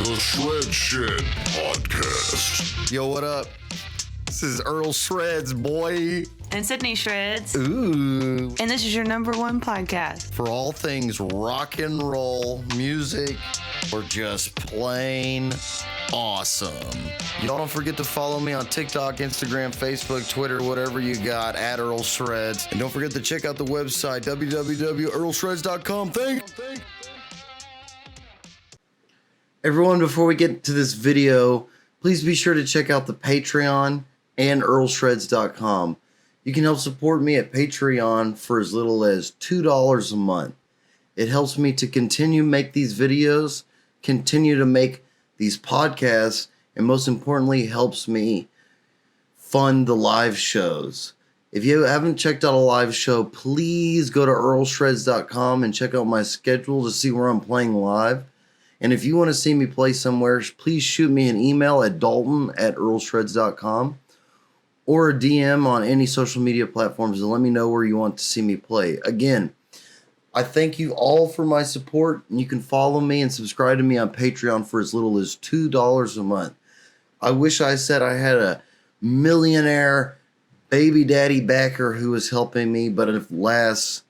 The Shred Shed Podcast. Yo, what up? This is Earl Shreds, boy. And Sydney Shreds. Ooh. And this is your #1 podcast. For all things rock and roll, music, or just plain awesome. Y'all don't forget to follow me on TikTok, Instagram, Facebook, Twitter, whatever you got, at Earl Shreds. And don't forget to check out the website, www.earlshreds.com. Thanks. Everyone, before we get to this video, please be sure to check out the Patreon and earlshreds.com. You can help support me at Patreon for as little as $2 a month. It helps me to continue to make these videos, continue to make these podcasts, and most importantly, helps me fund the live shows. If you haven't checked out a live show, please go to earlshreds.com and check out my schedule to see where I'm playing live. And if you want to see me play somewhere, please shoot me an email at dalton@earlshreds.com or a DM on any social media platforms and let me know where you want to see me play. Again, I thank you all for my support, and you can follow me and subscribe to me on Patreon for as little as $2 a month. I wish I said I had a millionaire baby daddy backer who was helping me, but alas,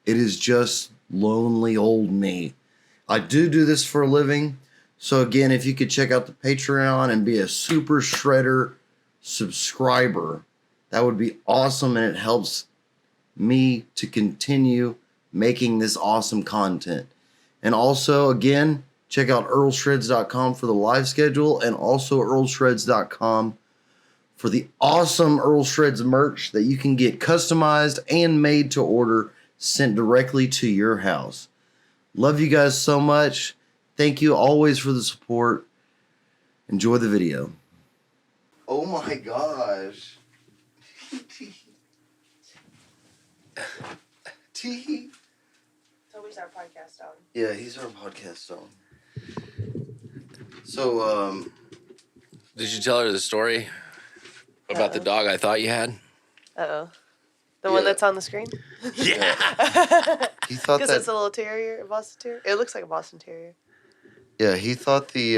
it is just lonely old me. I do this for a living. So again, if you could check out the Patreon and be a Super Shredder subscriber, that would be awesome. And it helps me to continue making this awesome content. And also, again, check out earlshreds.com for the live schedule and also earlshreds.com for the awesome Earl Shreds merch that you can get customized and made to order, sent directly to your house. Love you guys so much. Thank you always for the support. Enjoy the video. Oh my gosh. T. Toby's our podcast dog. Yeah, he's our podcast dog. So, Did you tell her the story about the dog I thought you had? Uh-oh. The one that's on the screen? Yeah. he thought Because that... it's a little terrier, a Boston Terrier. It looks like a Boston Terrier. Yeah, he thought the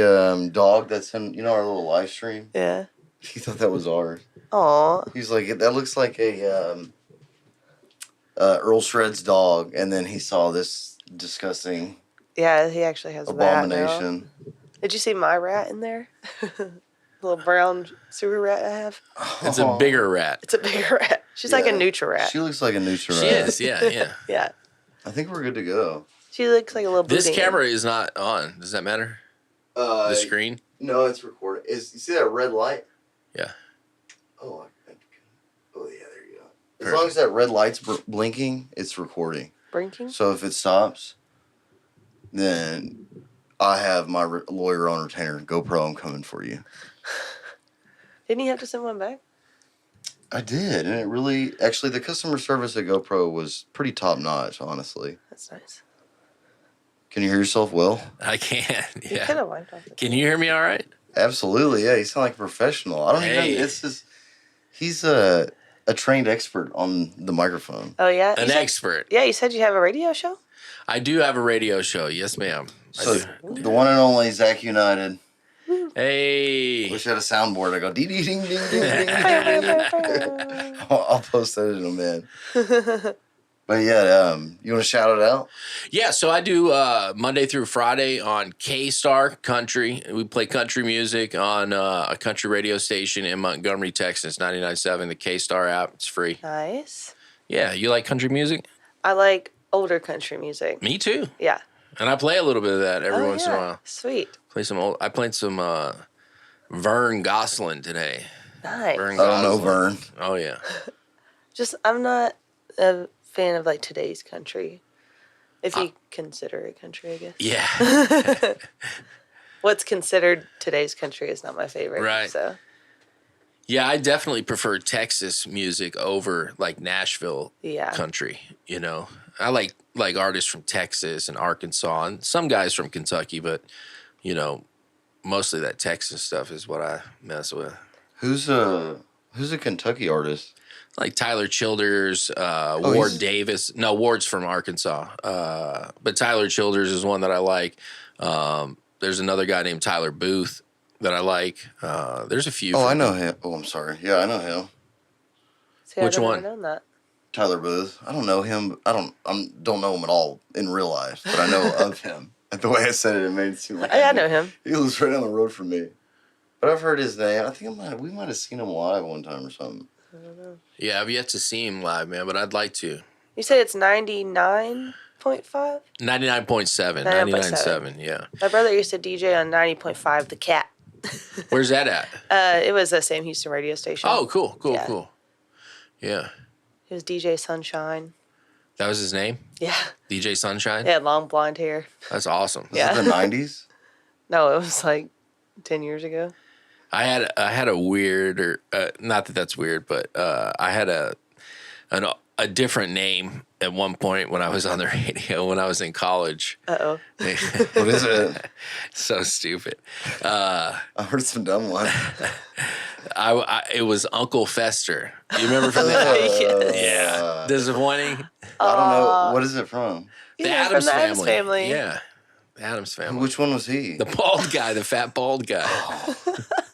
dog that's in, our little live stream. Yeah. He thought that was ours. Aw. He's like, that looks like a Earl Shreds dog, and then he saw this disgusting Yeah, he actually has abomination. that now. Did you see my rat in there? Little brown sewer rat I have. It's a bigger rat. It's a bigger rat. She's like a Nutra rat. She looks like a Nutra She rat. is, yeah. Yeah. I think we're good to go. She looks like a little This booty. camera is not on. Does that matter? The screen? No, it's recording. You see that red light? Yeah. Oh, yeah, there you go. As long as that red light's blinking, it's recording. Blinking? So if it stops, then I have my lawyer on retainer. GoPro, I'm coming for you. Didn't you have to send one back? I did, and it really... Actually, the customer service at GoPro was pretty top-notch, honestly. That's nice. Can you hear yourself well? I can, You could yeah. have wiped off the Can you hear me all right? Absolutely, yeah. You sound like a professional. I don't Hey. even... He's a trained expert on the microphone. Oh, yeah? An expert. Yeah, you said you have a radio show? I do have a radio show. Yes, ma'am. So, the one and only Zakk United. Hey. Wish I had a soundboard. I go, ding, ding, ding, ding, ding, ding. I'll post that in a minute. But yeah, you want to shout it out? Yeah, so I do Monday through Friday on K-Star Country. We play country music on a country radio station in Montgomery, Texas, 99.7, the K-Star app. It's free. Nice. Yeah, you like country music? I like older country music. Me too. Yeah. And I play a little bit of that every once in a while. Sweet. I played some Vern Gosselin today. Nice. I don't know, Vern. Oh, yeah. I'm not a fan of like today's country. If you consider it country, I guess. Yeah. What's considered today's country is not my favorite. Right. So. Yeah, I definitely prefer Texas music over like Nashville country, I like artists from Texas and Arkansas and some guys from Kentucky, but mostly that Texas stuff is what I mess with. Who's a Kentucky artist? Like Tyler Childers, Ward Davis. No, Ward's from Arkansas. But Tyler Childers is one that I like. There's another guy named Tyler Booth that I like. There's a few. Oh, I know him. Oh, I'm sorry. Yeah, I know him. See, Which I've one? never known that. Tyler Booth. I don't know him. I don't know him at all in real life, but I know of him. The way I said it made it seem like I know him. He lives right down the road from me. But I've heard his name. I think we might have seen him live one time or something. I don't know. Yeah, I've yet to see him live, man, but I'd like to. You say it's 99.5? 99.7. 99.7, yeah. My brother used to DJ on 90.5, The Cat. Where's that at? It was the same Houston radio station. Oh, cool. Yeah. Yeah. It was DJ Sunshine. That was his name? Yeah. DJ Sunshine? He had long blonde hair. That's awesome. Yeah. Was it the 90s? No, it was like 10 years ago. I had a weird, or not that that's weird, but I had a different name at one point when I was on the radio when I was in college. Uh-oh. What is it? So stupid. I heard some dumb one. It was Uncle Fester. You remember from that? Yes. Yeah. Disappointing. I don't know. What is it from? The Yeah, Addams from the family. Addams Family. Yeah. The Addams family. Which one was he? The bald guy, the fat bald guy.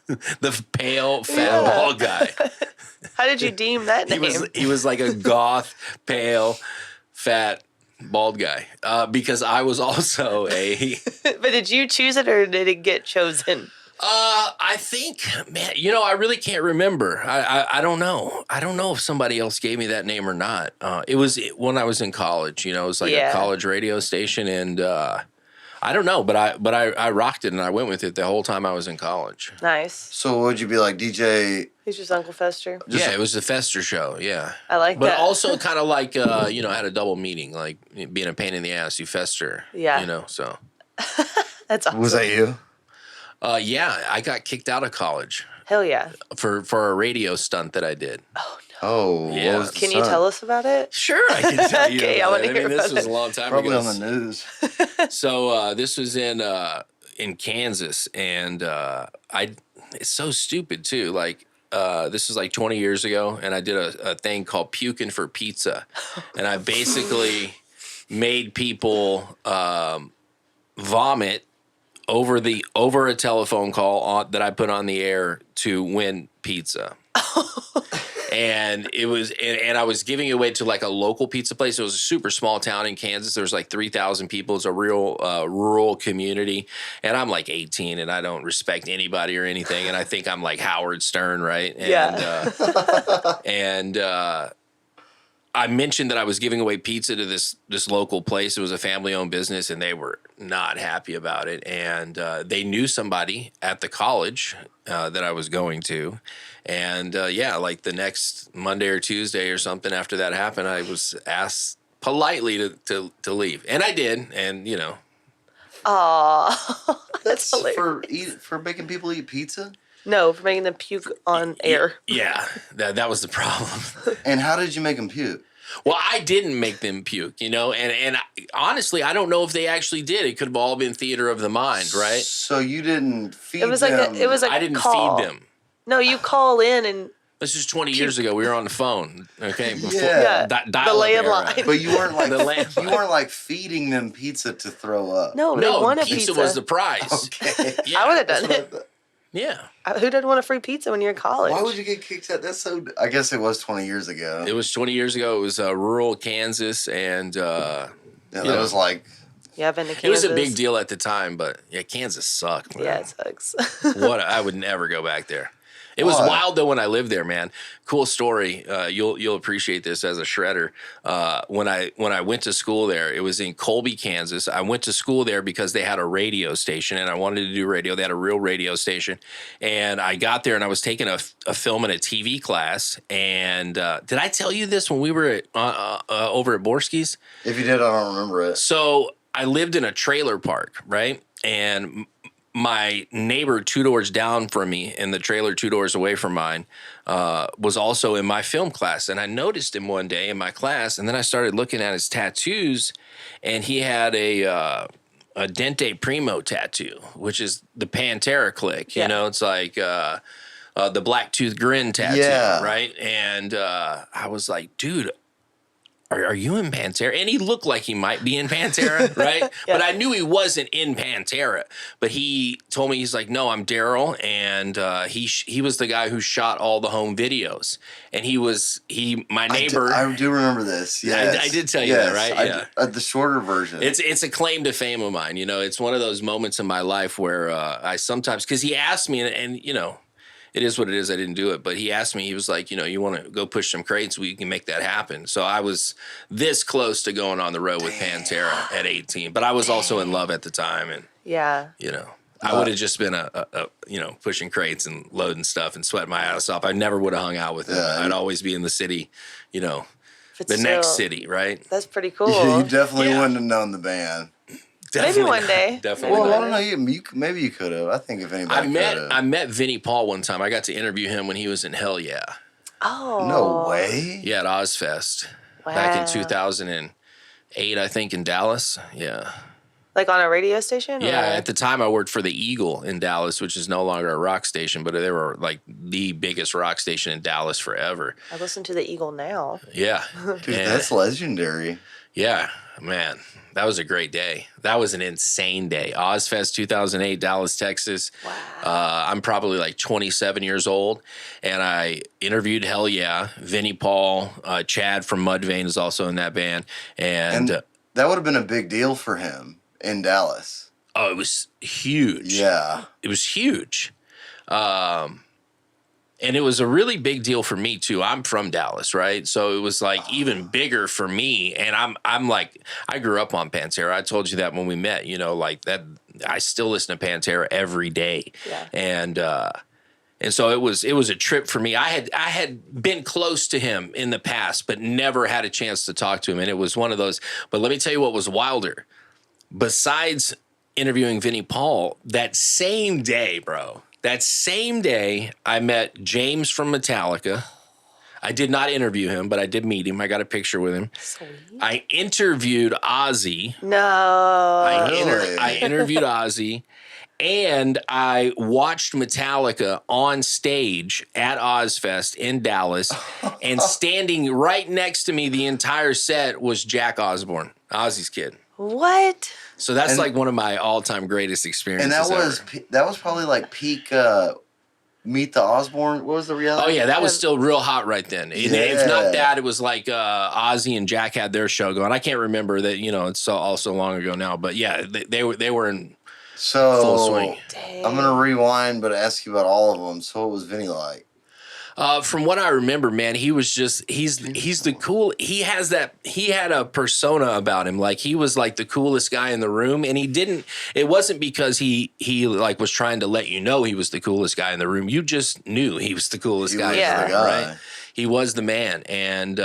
The pale, fat bald guy. How did you deem that name? He was like a goth, pale, fat, bald guy. Because I was also a. But did you choose it or did it get chosen? I think, man, I really can't remember. I don't know. I don't know if somebody else gave me that name or not. It was when I was in college. It was like a college radio station, and I don't know, but I rocked it and I went with it the whole time I was in college. Nice. So would you be like DJ? He's just Uncle Fester. Yeah, it was the Fester show. Yeah, I like but that. But also kind of like had a double meaning, like being a pain in the ass. You fester. Yeah. So. That's awesome. Was that you? Yeah, I got kicked out of college Hell yeah. for a radio stunt that I did. Oh, no. Oh, Yeah. what was the Can you stunt? tell us about it? Sure, I can tell you. Okay, I about wanna it. hear This about was it. a long time Probably ago. on the news. So this was in Kansas, and it's so stupid too. Like this was like 20 years ago, and I did a thing called puking for pizza, and I basically made people vomit over a telephone call that I put on the air to win pizza. And it was, and I was giving it away to like a local pizza place. It was a super small town in Kansas. There was like 3,000 people. It's a real rural community. And I'm like 18 and I don't respect anybody or anything. And I think I'm like Howard Stern, right? And, Yeah. I mentioned that I was giving away pizza to this local place. It was a family-owned business, and they were not happy about it. And they knew somebody at the college that I was going to. And, like the next Monday or Tuesday or something after that happened, I was asked politely to leave. And I did, and, Aw. That's hilarious. for making people eat pizza? No, for making them puke on air. Yeah, that was the problem. And how did you make them puke? Well, I didn't make them puke, and honestly, I don't know if they actually did. It could have all been theater of the mind, right? So you didn't feed It was them. like it was like I didn't call. feed them. No, you call in and This is 20 years ago. We were on the phone, okay? Before, Yeah. the dial-up era. landline. But you weren't like The landline. you weren't like feeding them pizza to throw up. No, they No, want a pizza pizza. was the prize. Okay. Yeah. I would have That's done what I it. thought. Yeah. Who doesn't want a free pizza when you're in college? Why would you get kicked out? That's so. I guess it was 20 years ago. It was 20 years ago. It was rural Kansas, and Yeah, that was like. Yeah, I've been to Kansas. it was a big deal at the time. But yeah, Kansas sucked. Man. Yeah, it sucks. I would never go back there. It was Why? wild though when I lived there, man. Cool story. You'll appreciate this as a shredder. When I went to school there, it was in Colby, Kansas. I went to school there because they had a radio station, and I wanted to do radio. They had a real radio station, and I got there and I was taking a film and a TV class. And did I tell you this when we were over at Borski's? If you did, I don't remember it. So I lived in a trailer park, right? And my neighbor 2 doors down from me in the trailer 2 doors away from mine was also in my film class. And I noticed him one day in my class, and then I started looking at his tattoos, and he had a Dente Primo tattoo, which is the Pantera click. Yeah. You know, it's like the Black Tooth Grin tattoo, Yeah. right? And I was like, dude, are you in Pantera? And he looked like he might be in Pantera, right? But I knew he wasn't in Pantera. But he told me, he's like, no, I'm Daryl, and he was the guy who shot all the home videos, and my neighbor. I do remember this. Yes, I did tell you that, right? Yeah, the shorter version. It's a claim to fame of mine. You know, it's one of those moments in my life where I sometimes, because he asked me, and you know, it is what it is. I didn't do it, but he asked me. He was like, you know, you want to go push some crates? We can make that happen. So I was this close to going on the road with Pantera at 18, but I was also in love at the time, and you know, I would have just been a you know, pushing crates and loading stuff and sweating my ass off. I never would have hung out with him. I'd always be in the city, you know, next city, right? That's pretty cool. Yeah, you definitely wouldn't have known the band. Maybe one day. Definitely. Well, I don't know. Maybe you could have. I think if anybody I met Vinnie Paul one time. I got to interview him when he was in Hell Yeah. Oh. No way. Yeah, at Ozfest. Wow. Back in 2008, I think, in Dallas. Yeah. Like on a radio station? Yeah, or? at the time I worked for the Eagle in Dallas, which is no longer a rock station, but they were like the biggest rock station in Dallas forever. I listen to the Eagle now. Yeah. Dude, that's legendary. Yeah, man. That was a great day. That was an insane day. Ozfest 2008, Dallas, Texas. Wow. I'm probably like 27 years old, and I interviewed Hell Yeah. Vinnie Paul, Chad from Mudvayne is also in that band. And that would have been a big deal for him in Dallas. Oh, it was huge. Yeah. It was huge. And it was a really big deal for me too. I'm from Dallas, right? So it was like even bigger for me. And I'm like, I grew up on Pantera. I told you that when we met, you know, like that. I still listen to Pantera every day. Yeah. And so it was a trip for me. I had been close to him in the past, but never had a chance to talk to him. And it was one of those. But let me tell you what was wilder. Besides interviewing Vinnie Paul, that same day, bro. That same day, I met James from Metallica. I did not interview him, but I did meet him. I got a picture with him. Sweet. I interviewed Ozzy. No. I interviewed Ozzy, and I watched Metallica on stage at Ozfest in Dallas, and standing right next to me the entire set was Jack Osbourne, Ozzy's kid. What? So that's like one of my all-time greatest experiences. And that was probably like peak Meet the Osbourne. What was the reality? Oh yeah, that was still real hot right then. If not that, it was like Ozzy and Jack had their show going. I can't remember that. You know, it's all so long ago now. But yeah, they were in full swing. Dang. I'm gonna rewind, but ask you about all of them. So what was Vinny like? From what I remember, man, he was just he's the cool. He had a persona about him. Like he was like the coolest guy in the room, and it wasn't because he like was trying to let you know he was the coolest guy in the room. You just knew he was the coolest guy. Yeah. The guy. Right. He was the man, and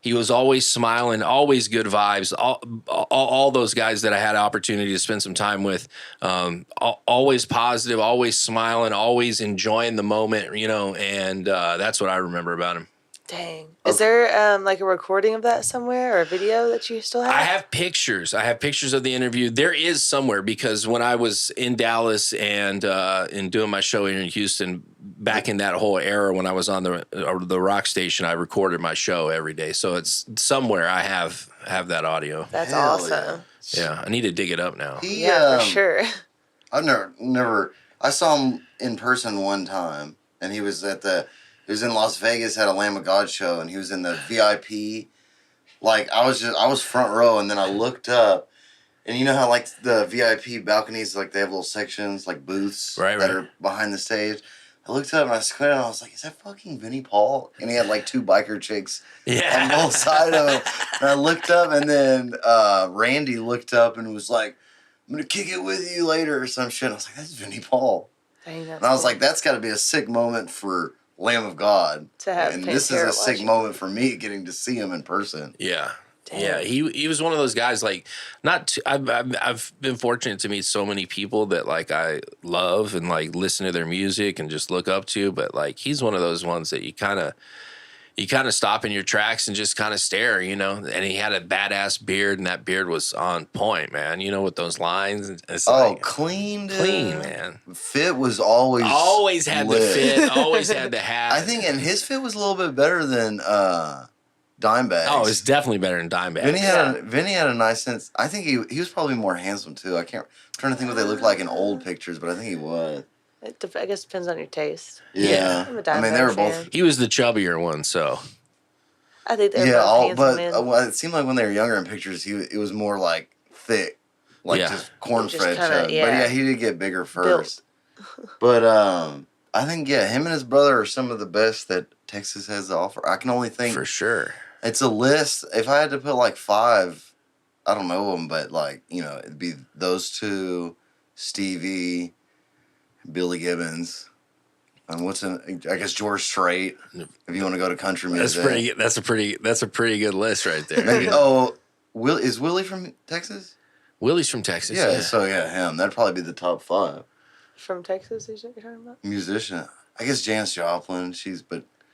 he was always smiling, always good vibes. All those guys that I had opportunity to spend some time with, always positive, always smiling, always enjoying the moment, you know, and that's what I remember about him. Dang. Is there like a recording of that somewhere or a video that you still have? I have pictures. I have pictures of the interview. There is somewhere because when I was in Dallas and doing my show here in Houston, back in that whole era when I was on the rock station, I recorded my show every day. So it's somewhere I have that audio. That's Hell awesome. Yeah, I need to dig it up now. Yeah, for sure. I've never. I saw him in person one time, and he was in Las Vegas, had a Lamb of God show, and he was in the VIP. Like I was front row, and then I looked up, and you know how like the VIP balconies, like they have little sections, like booths that are behind the stage. I looked up and I squinted and I was like, is that fucking Vinnie Paul? And he had like two biker chicks on both sides of him. And I looked up and then Randy looked up and was like, I'm going to kick it with you later or some shit. And I was like, that's Vinnie Paul. Dang, and I was like, that's got to be a sick moment for Lamb of God. To have and this is a sick moment for me getting to see him in person. Yeah. Damn. Yeah, he was one of those guys. Like, I've been fortunate to meet so many people that like I love and like listen to their music and just look up to. But like, he's one of those ones that you kind of stop in your tracks and just kind of stare, you know. And he had a badass beard, and that beard was on point, man. You know, with those lines. It's clean, dude. Clean, man. Fit was always had lit. the fit, always had the hat. I think, and his fit was a little bit better than Dimebags. Oh, it's definitely better than Dimebags. Vinny had a nice sense. I think he was probably more handsome too. I'm trying to think what they looked like in old pictures, but I think he was. I guess it depends on your taste. Yeah. I'm a Dimebag they were fan. both. He was the chubbier one, so. I think they're both handsome men. It seemed like when they were younger in pictures, it was more like thick, like just corn-fed chub. But yeah, he did get bigger first. But I think him and his brother are some of the best that Texas has to offer. I can only think For sure. It's a list. If I had to put like 5, I don't know them, but like it'd be those two, Stevie, Billy Gibbons. I guess George Strait. If you want to go to country music, That's a pretty good list right there. Maybe, is Willie from Texas? Willie's from Texas. Yeah, so him. That'd probably be the top 5. From Texas, is what you're talking about? Musician. I guess Janis Joplin.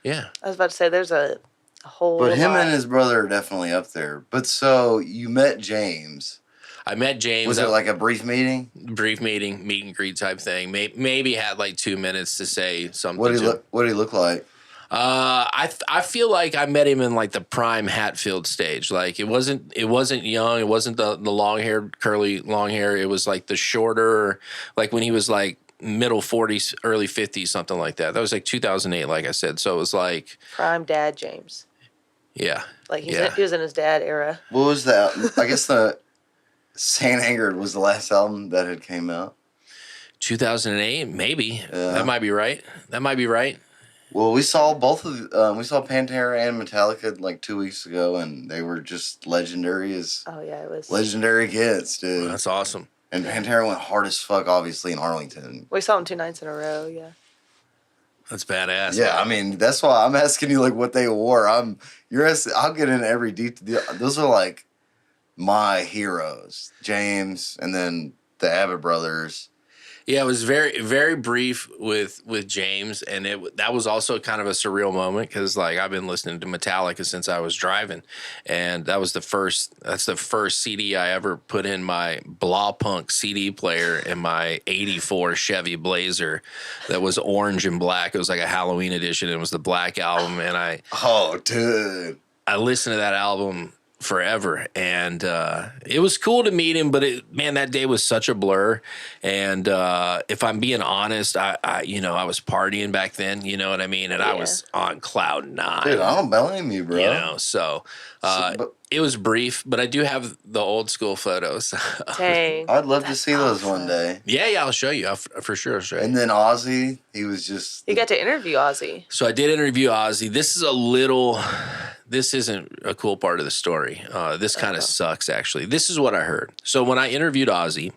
Yeah. I was about to say there's a whole. But him and his brother are definitely up there. But so you met James. I met James. Was it like a brief meeting? Brief meeting, meet and greet type thing. Maybe had like 2 minutes to say something. What did he look like? I feel like I met him in like the prime Hatfield stage. Like it wasn't young. It wasn't the long hair, curly long hair. It was like the shorter, like when he was like middle 40s, early 50s, something like that. That was like 2008, like I said. So it was like prime dad James. Yeah. Like he was in his dad era. What was that? I guess the Saint Angered was the last album that had came out. 2008, maybe. That might be right. Well, we saw both of we saw Pantera and Metallica like 2 weeks ago, and they were just legendary as it was legendary gets, dude. That's awesome. And Pantera went hard as fuck, obviously, in Arlington. We saw them 2 nights in a row. Yeah. That's badass. Yeah, I mean that's why I'm asking you like what they wore. I'll get into every detail. Those are like my heroes, James, and then the Abbott brothers. Yeah, it was very, very brief with James, and that was also kind of a surreal moment because like I've been listening to Metallica since I was driving, and that's the first CD I ever put in my Blah Punk CD player in my '84 Chevy Blazer that was orange and black. It was like a Halloween edition. It was the Black Album, and I listened to that album forever, and it was cool to meet him, but that day was such a blur. And if I'm being honest, I was partying back then, you know what I mean, and I was on cloud 9. Dude, I don't blame you, bro. So it was brief, but I do have the old school photos. Dang, I'd love to see those one day. Yeah, I'll show you. For sure, I'll show you. And then Ozzy, he was just... You got to interview Ozzy. So I did interview Ozzy. This isn't a cool part of the story. This kind of sucks, actually. This is what I heard. So when I interviewed Ozzy,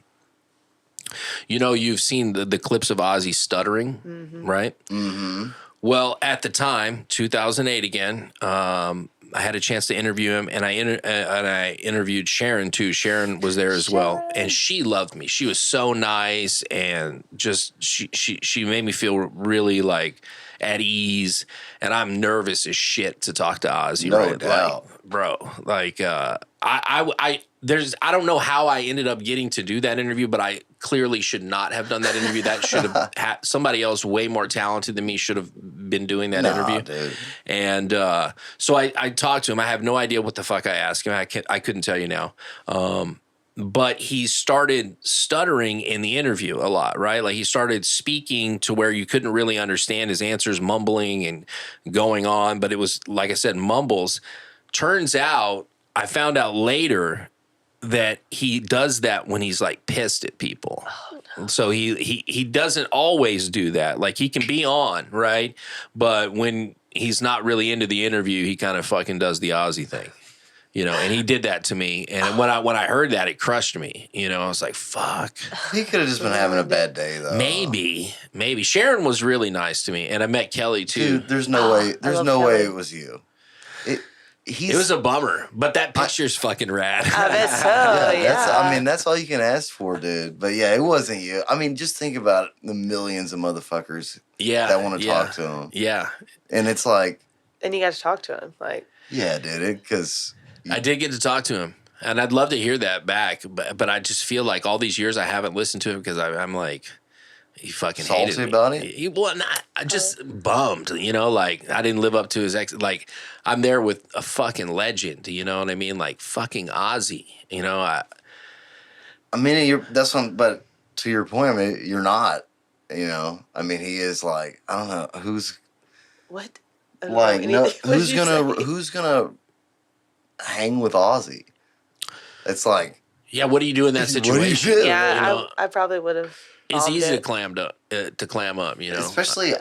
you've seen the clips of Ozzy stuttering, right? Mm-hmm. Well, at the time, 2008 again, I had a chance to interview him, and I interviewed Sharon too. Sharon was there as well, and she loved me. She was so nice, and just she made me feel really like at ease. And I'm nervous as shit to talk to Ozzy. No doubt, bro. Like I don't know how I ended up getting to do that interview, but I clearly should not have done that interview. That should have somebody else way more talented than me should have been doing that interview. Dude. And so I talked to him. I have no idea what the fuck I asked him. I couldn't tell you now. But he started stuttering in the interview a lot, right? Like he started speaking to where you couldn't really understand his answers, mumbling and going on. But it was, like I said, mumbles. Turns out, I found out later that he does that when he's like pissed at people. Oh, no. So he doesn't always do that. Like he can be on, right? But when he's not really into the interview, he kind of fucking does the Ozzy thing. And he did that to me. And when I heard that, it crushed me. I was like, fuck. He could have just been having a bad day, though. Maybe. Sharon was really nice to me. And I met Kelly, too. Dude, there's no way. There's no way it was you. It was a bummer. But that picture's fucking rad. I bet so, yeah. That's all you can ask for, dude. But, yeah, it wasn't you. I mean, just think about the millions of motherfuckers that want to talk to him. Yeah. And it's like... And you got to talk to him. Like... Yeah, dude, because... I did get to talk to him, and I'd love to hear that back, but I just feel like all these years I haven't listened to him because I'm like, He fucking salty hated me. about it. He well, not. I just bummed. You know, like I didn't live up to his ex. Like I'm there with a fucking legend. You know what I mean? Like fucking Ozzy. You know, I mean, that's one. But to your point, I mean, you're not. You know, I mean, he is like, I don't know who's What? like who's gonna hang with Ozzy? It's like, yeah. What do you do in that What do you situation? do? Yeah, You know, I probably would have. it's easy to clam up. You know, especially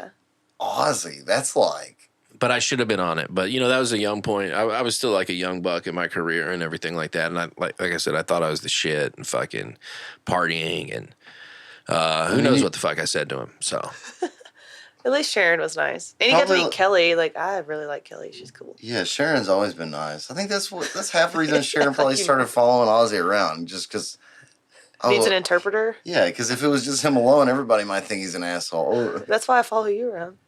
Ozzy. That's like, but I should have been on it. But you know, that was a young point. I was still like a young buck in my career and everything like that. And I like I said, I thought I was the shit and fucking partying and who knows what the fuck I said to him. So At least Sharon was nice, and you got to meet Kelly. Like I really like Kelly; she's cool. yeah, Sharon's always been nice. I think that's half the reason Sharon probably started following Ozzy around, just because. Needs an interpreter. Yeah, because if it was just him alone, everybody might think he's an asshole. That's why I follow you around.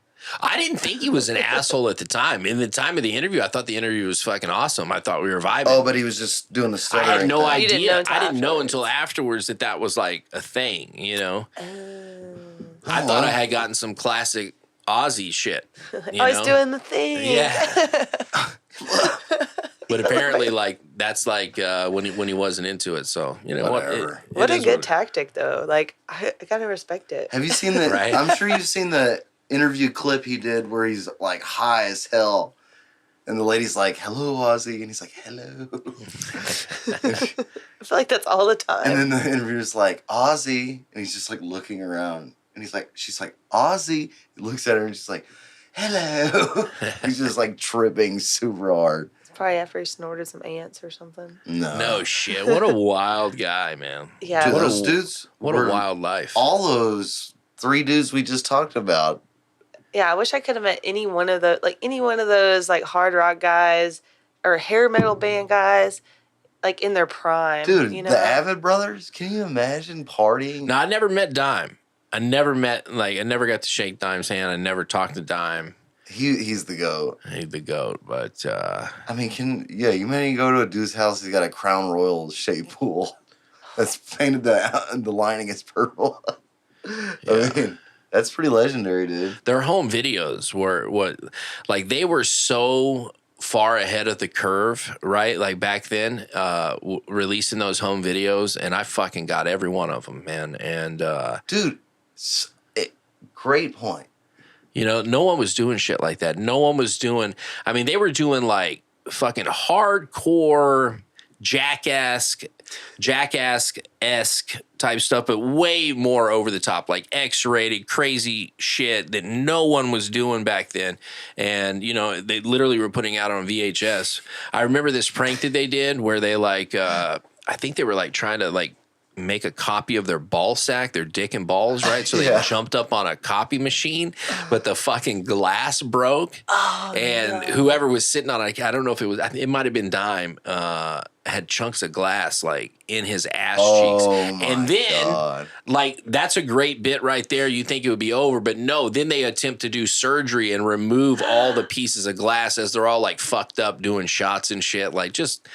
I didn't think he was an asshole at the time. In the time of the interview, I thought the interview was fucking awesome. I thought we were vibing. Oh, but he was just doing the stuttering. I had no thing. idea. I didn't know until afterwards that was like a thing, you know? I thought I had gotten some classic Ozzy shit. He's doing the thing. Yeah. But apparently, like, that's like when he wasn't into it. So, you know, what a good tactic, though. Like, I gotta respect it. Have you seen the, Right? I'm sure you've seen the interview clip he did where he's like high as hell. And the lady's like, hello, Ozzy. And he's like, hello. I feel like that's all the time. And then the interviewer's like, Ozzy. And he's just like looking around. And she's like, Ozzy. He looks at her and she's like, hello. He's just like tripping super hard. Probably after he snorted some ants or something. No shit. What a wild guy, man. Yeah. Dude, those dudes. What a wild life. All those 3 dudes we just talked about. Yeah, I wish I could have met any one of those like hard rock guys or hair metal band guys, like in their prime. Dude, you know? the Avid brothers. Can you imagine partying? No, I never met Dime. I never got to shake Dime's hand. I never talked to Dime. He's the GOAT. He's the GOAT, but I mean, you may go to a dude's house. He's got a Crown Royal shaped pool that's painted the lining is purple. I mean, that's pretty legendary, dude. their home videos were they were so far ahead of the curve, right? Like back then, releasing those home videos, and I fucking got every one of them, man. And dude, great point. you know, no one was doing shit like that. No one was doing. I mean, they were doing like fucking hardcore jackass-esque type stuff, but way more over the top, like X-rated, crazy shit that no one was doing back then. And, you know, they literally were putting out on VHS. I remember this prank that they did where they like, I think they were like trying to like make a copy of their ball sack, their dick and balls, right? So they jumped up on a copy machine, but the fucking glass broke. And whoever was sitting on it, I don't know if it might have been Dime, had chunks of glass like in his ass cheeks. And then like that's a great bit right there. You think it would be over, but no, then they attempt to do surgery and remove all the pieces of glass as they're all like fucked up doing shots and shit. Like just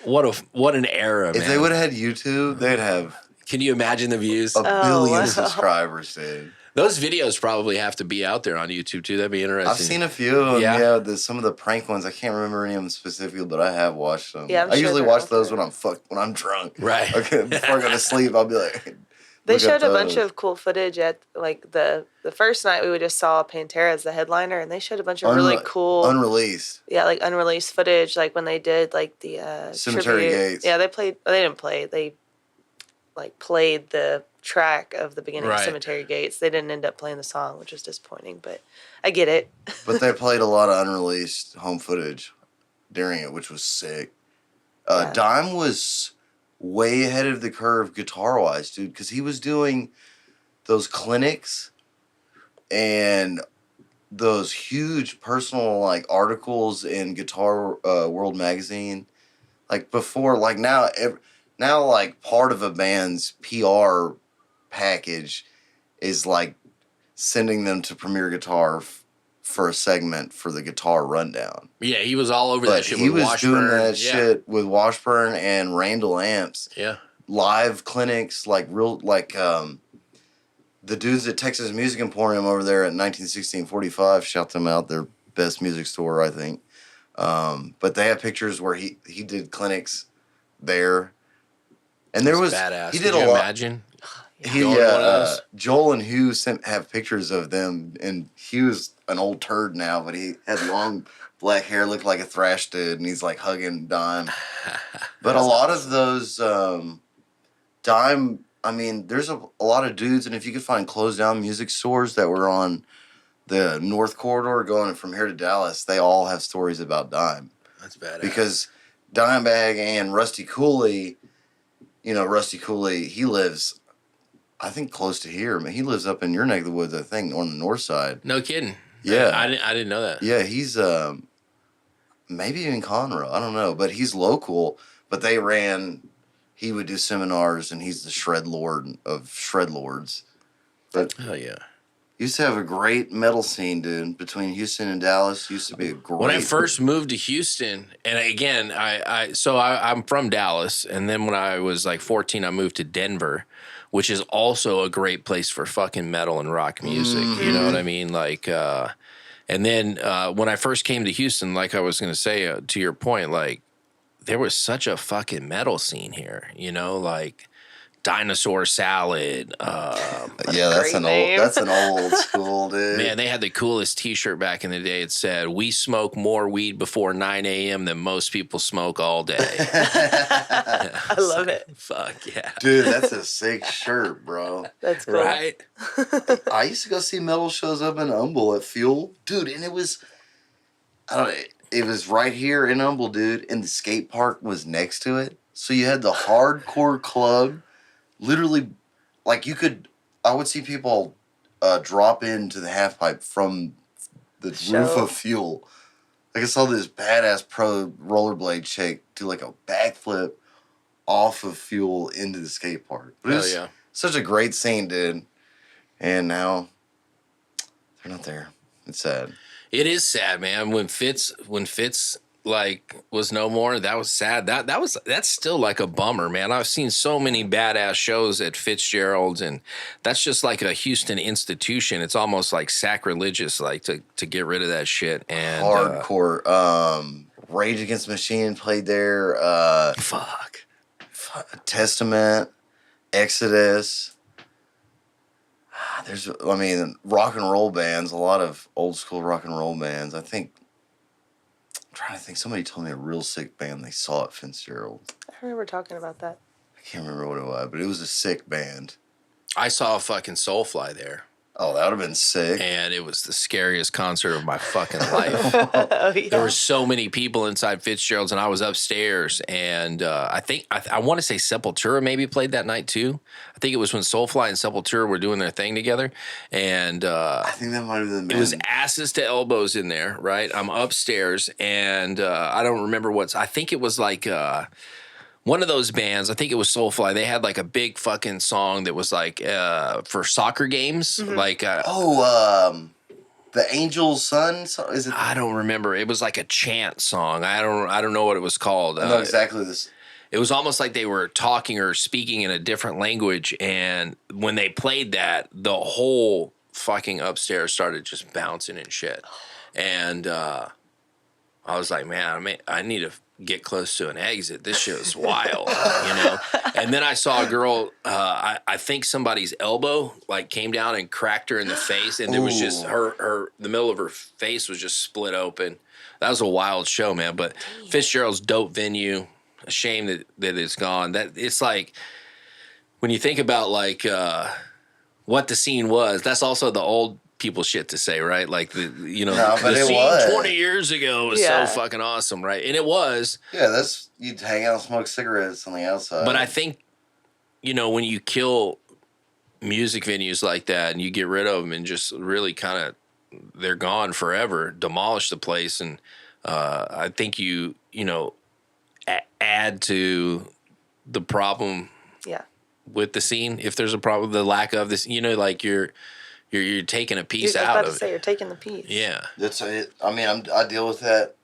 what an era, man. If they would have had YouTube, they'd have. Can you imagine the views? A billion subscribers, dude. Those videos probably have to be out there on YouTube too. That'd be interesting. I've seen a few. And some of the prank ones. I can't remember any of them specifically, but I have watched them. Yeah, I usually watch those when I'm drunk. Right. Okay, before I go to sleep, I'll be like. They showed a bunch of cool footage at like the first night we just saw Pantera as the headliner, and they showed a bunch of really cool unreleased. Yeah, like unreleased footage, like when they did like the Cemetery Gates. Yeah, they didn't play. They like played the track of the beginning of Cemetery Gates. They didn't end up playing the song, which was disappointing, but I get it. But they played a lot of unreleased home footage during it, which was sick. Dime was way ahead of the curve guitar-wise, dude, because he was doing those clinics and those huge personal like articles in Guitar World magazine. Like before, like now like part of a band's PR package is like sending them to Premier Guitar for a segment for the guitar rundown. Yeah, he was all over that shit with Washburn. He was doing that shit with Washburn and Randall Amps. Yeah. Live clinics, like real, like the dudes at Texas Music Emporium over there at 1916-45, shout them out. Their best music store, I think. But they have pictures where he did clinics there, and there was badass. He did Could a you lot. imagine? Joel and Hugh have pictures of them, and Hugh's an old turd now, but he had long black hair, looked like a thrash dude, and he's like hugging Dime. But a lot of those Dime, I mean, there's a lot of dudes, and if you could find closed down music stores that were on the North Corridor going from here to Dallas, they all have stories about Dime. That's badass. Because Dimebag and Rusty Cooley, Rusty Cooley, he lives, I think, close to here. I mean, he lives up in your neck of the woods, I think, on the north side. No kidding. Yeah. I didn't know that. Yeah, he's maybe in Conroe. I don't know. But he's local. But he would do seminars, and he's the Shred Lord of Shred Lords. But hell yeah. Used to have a great metal scene, dude, between Houston and Dallas. Used to be a great... When I first moved to Houston, and again, I'm from Dallas, and then when I was like 14, I moved to Denver, which is also a great place for fucking metal and rock music. Mm-hmm. You know what I mean? Like, and then when I first came to Houston, like I was going to say, to your point, like, there was such a fucking metal scene here, like Dinosaur Salad. Yeah, that's an old school, dude. Man, they had the coolest T-shirt back in the day. It said, "We smoke more weed before 9 a.m. than most people smoke all day." I love it. Fuck yeah, dude, that's a sick shirt, bro. That's cool. Right? I used to go see metal shows up in Humble at Fuel, dude, and it was, it was right here in Humble, dude, and the skate park was next to it. So you had the hardcore club. Literally, like I would see people drop into the half pipe from the roof of Fuel. Like I saw this badass pro rollerblade chick do like a backflip off of Fuel into the skate park. But it was such a great scene, dude. And now they're not there. It's sad. It is sad, man. When Fitz like was no more, that was sad. That's still like a bummer, man. I've seen so many badass shows at Fitzgerald's, and that's just like a Houston institution. It's almost like sacrilegious, like to get rid of that shit. And hardcore. Rage Against the Machine played there. Testament, Exodus. There's rock and roll bands. A lot of old school rock and roll bands. I'm trying to think. Somebody told me a real sick band they saw at Fitzgerald. I remember talking about that. I can't remember what it was, but it was a sick band. I saw a fucking Soulfly there. Oh, that would have been sick. And it was the scariest concert of my fucking life. Oh, yeah. There were so many people inside Fitzgerald's, and I was upstairs. And I think, I want to say Sepultura maybe played that night too. I think it was when Soulfly and Sepultura were doing their thing together. And I think that might have been the band. It was asses to elbows in there, right? I'm upstairs, and I don't remember I think it was like... one of those bands, I think it was Soulfly, they had like a big fucking song that was like for soccer games. Mm-hmm. Like the Angel's Son? Is it? I don't remember. It was like a chant song. I don't know what it was called. I know exactly this. It was almost like they were talking or speaking in a different language, and when they played that, the whole fucking upstairs started just bouncing and shit. And I was like, man, I need to get close to an exit. This shit is wild, And then I saw a girl, I think somebody's elbow like came down and cracked her in the face, and it was just the middle of her face was just split open. That was a wild show, man. But Fitzgerald's dope venue. A shame that it's gone. That it's like when you think about like what the scene was. That's also the old people shit to say, right? Like the scene 20 years ago was so fucking awesome, right? And it was. Yeah, you'd hang out and smoke cigarettes on the outside. But I think, when you kill music venues like that and you get rid of them and just really kind of, they're gone forever, demolish the place, and I think you add to the problem with the scene. If there's a problem, the lack of this, like you're taking a piece out of it. I was about to say, you're taking the piece. Yeah. That's it. I mean, I deal with that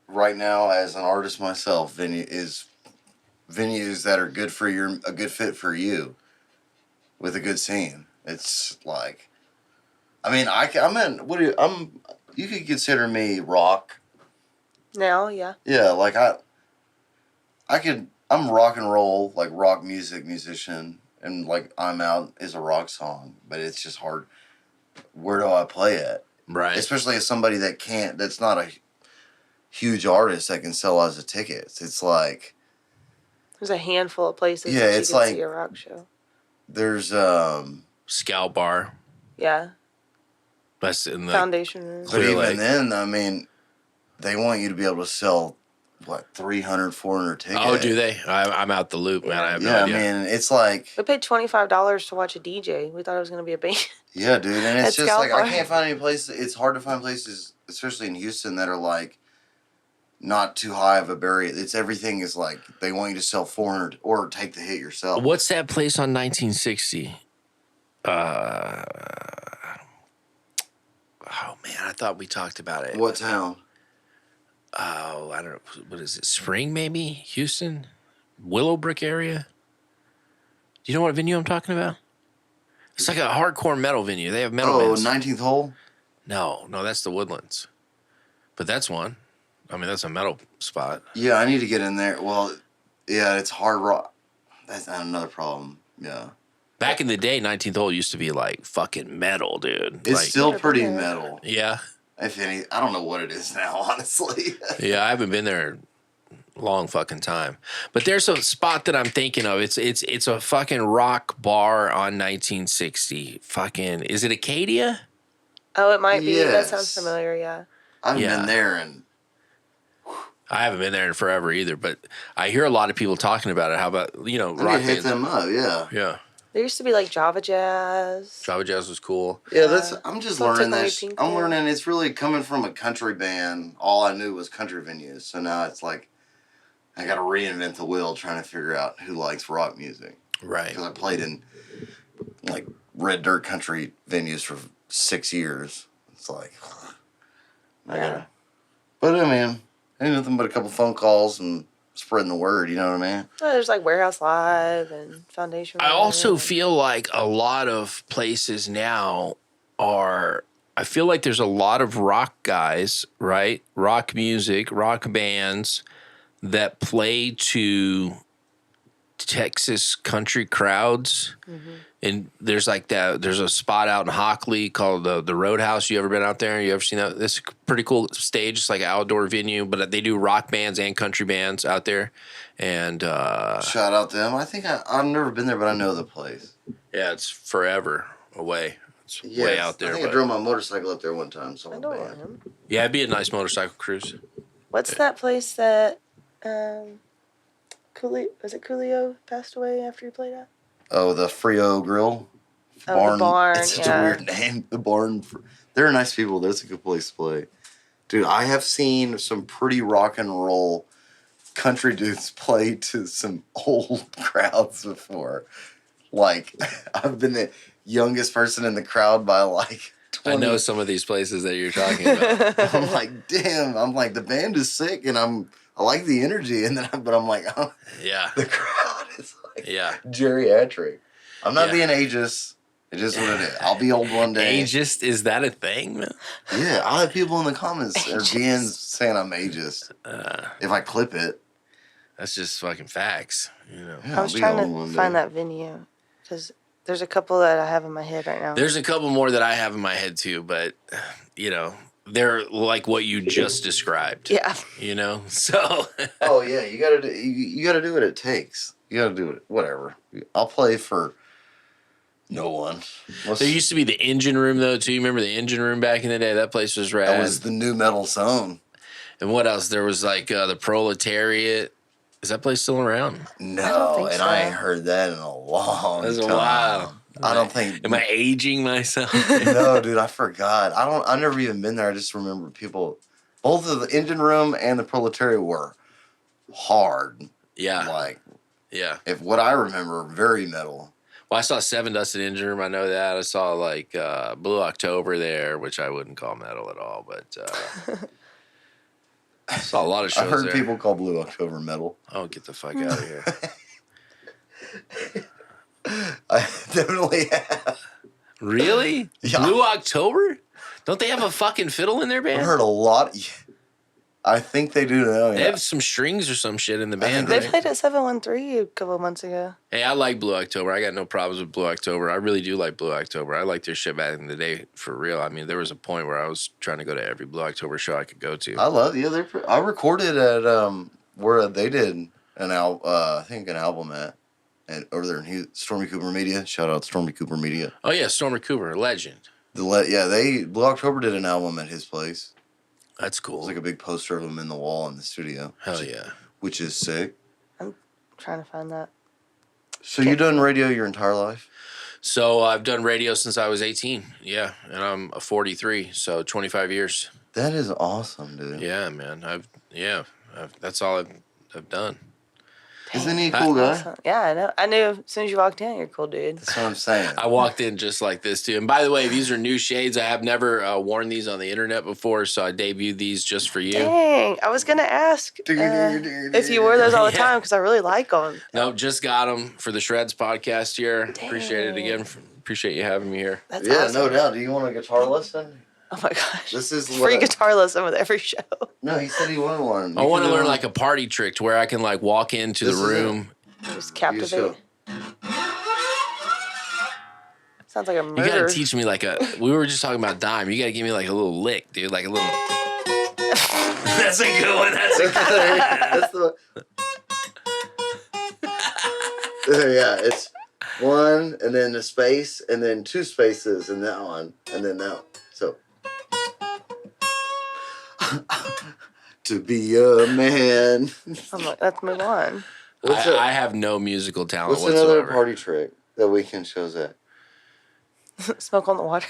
right now as an artist myself. Venues that are good for a good fit for you with a good scene. It's like, I mean, you could consider me rock. Now, yeah. Yeah, like I'm rock and roll, like rock musician, and like I'm Out is a rock song, but it's just hard. Where do I play it? Right. Especially as somebody that's not a huge artist that can sell lots of tickets. It's like, there's a handful of places yeah, that you it's can like, see a rock show. There's Scout Bar. Yeah. That's in the Foundation Room. But even then, I mean, they want you to be able to sell, 300, 400 tickets. Oh, do they? I'm out the loop, man. I have no idea. I mean, it's like... We paid $25 to watch a DJ. We thought it was going to be a band. Yeah, dude, and it's just like, Bar. I can't find any places... It's hard to find places, especially in Houston, that are like, not too high of a barrier. Everything is like, they want you to sell 400 or take the hit yourself. What's that place on 1960? Oh, man, I thought we talked about it. What town? Oh, I don't know. What is it? Spring, maybe? Houston? Willowbrook area? Do you know what venue I'm talking about? It's like a hardcore metal venue. They have metal bands. 19th Hole? No, that's the Woodlands. But that's one. I mean, that's a metal spot. Yeah, I need to get in there. Well, yeah, it's hard rock. That's another problem. Yeah. Back in the day, 19th Hole used to be like fucking metal, dude. It's still pretty metal. Yeah. If any, I don't know what it is now, honestly. Yeah, I haven't been there a long fucking time. But there's a spot that I'm thinking of. It's a fucking rock bar on 1960. Fucking, is it Acadia? Oh, it might be. Yes. That sounds familiar, yeah. I've been there and... I haven't been there in forever either, but I hear a lot of people talking about it. How about, rock I hit bands? them up, yeah. Yeah. There used to be like Java Jazz. Java Jazz was cool. Yeah, I'm just Don't learning take this. my pink I'm pen. learning it's really coming from a country band. All I knew was country venues. So now it's like I got to reinvent the wheel trying to figure out who likes rock music. Right. Because I played in like red dirt country venues for 6 years. It's like, Yeah. But I mean, ain't nothing but a couple phone calls and spreading the word, you know what I mean? Well, there's like Warehouse Live and Foundation I Room. also feel like a lot of places now I feel like there's a lot of rock guys, right? Rock music, rock bands that play to Texas country crowds. Mm-hmm. And there's there's a spot out in Hockley called the Roadhouse. You ever been out there? You ever seen that? This is a pretty cool stage. It's like an outdoor venue, but they do rock bands and country bands out there. And shout out to them. I think I've never been there, but I know the place. Yeah, it's forever away. It's way out there. I think I drove my motorcycle up there one time. So I know him. Yeah, it'd be a nice motorcycle cruise. What's that place that Coolio passed away after he played at? Oh, the Frio Grill. Oh, the barn. It's such a weird name. The barn. They're nice people. That's a good place to play. Dude, I have seen some pretty rock and roll country dudes play to some old crowds before. Like, I've been the youngest person in the crowd by like 20. I know some of these places that you're talking about. I'm like, damn. I'm like, the band is sick, and I like the energy, but I'm like, oh, yeah, the crowd is like geriatric. I'm not being ageist. It is what it is. I'll be old one day. Ageist, is that a thing, man? Yeah, I'll have people in the comments or DMs saying I'm ageist. If I clip it. That's just fucking facts, Yeah, I was trying to find that venue because there's a couple that I have in my head right now. There's a couple more that I have in my head too, but they're like what you just described. Yeah. So. Oh yeah, you gotta do what it takes. You gotta do it. Whatever. I'll play for no one. There used to be the Engine Room though too. You remember the Engine Room back in the day? That place was rad. That was the new metal zone. And what else? There was like the Proletariat. Is that place still around? No, and I ain't heard that in a long time. That's a while. I don't think. Am I aging myself? No, dude, I forgot. I've never even been there. I just remember people. Both of the Engine Room and the Proletariat were hard. Yeah. If what I remember, very metal. Well, I saw Seven Dust at Engine Room. I know that. I saw like Blue October there, which I wouldn't call metal at all, but I saw a lot of shows. I heard there. people call Blue October metal. Oh, get the fuck out of here. I definitely have. Really? Yeah. Blue October? Don't they have a fucking fiddle in their I've band? heard a lot. I think they do now. They Yeah. have some strings or some shit in the band, They right? played at 713 a couple of months ago. Hey, I like Blue October. I got no problems with Blue October. I really do like Blue October. I liked their shit back in the day, for real. I mean, there was a point where I was trying to go to every Blue October show I could go to. I love. Yeah, I recorded at where they did I think an album at over there in Stormy Cooper Media. Shout out Stormy Cooper Media. Oh yeah, Stormy Cooper, a legend. Blue October did an album at his place. That's cool. It's like a big poster of him in the wall in the studio. Hell yeah. Which is sick. I'm trying to find that. So you done radio your entire life? So I've done radio since I was 18. Yeah, and I'm 43, so 25 years. That is awesome, dude. Yeah, man. That's all I've done. Isn't he a cool guy? Awesome. Yeah, I know. I knew as soon as you walked in, you're a cool dude. That's what I'm saying. I walked in just like this too. And by the way, these are new shades. I have never worn these on the internet before, so I debuted these just for you. Dang, I was gonna ask if you wore those all the time because I really like them. No, just got them for the Shreds podcast here. Appreciate it again. Appreciate you having me here. That's yeah, awesome. no doubt. Do you want a guitar lesson? Oh my gosh. This is free guitar lesson with every show. No, he said he wanted one. I want to learn like a party trick to where I can like walk into the room. Just captivate. Sounds like a murder. You gotta teach me like we were just talking about dime. You gotta give me like a little lick, dude. Like a little. That's a good one. That's a good one. Yeah, it's one and then a space and then two spaces and that one and then that one. So. To be a man. I'm like, let's move on. I have no musical talent what's whatsoever. another party trick that we can show Zach? Smoke on the water.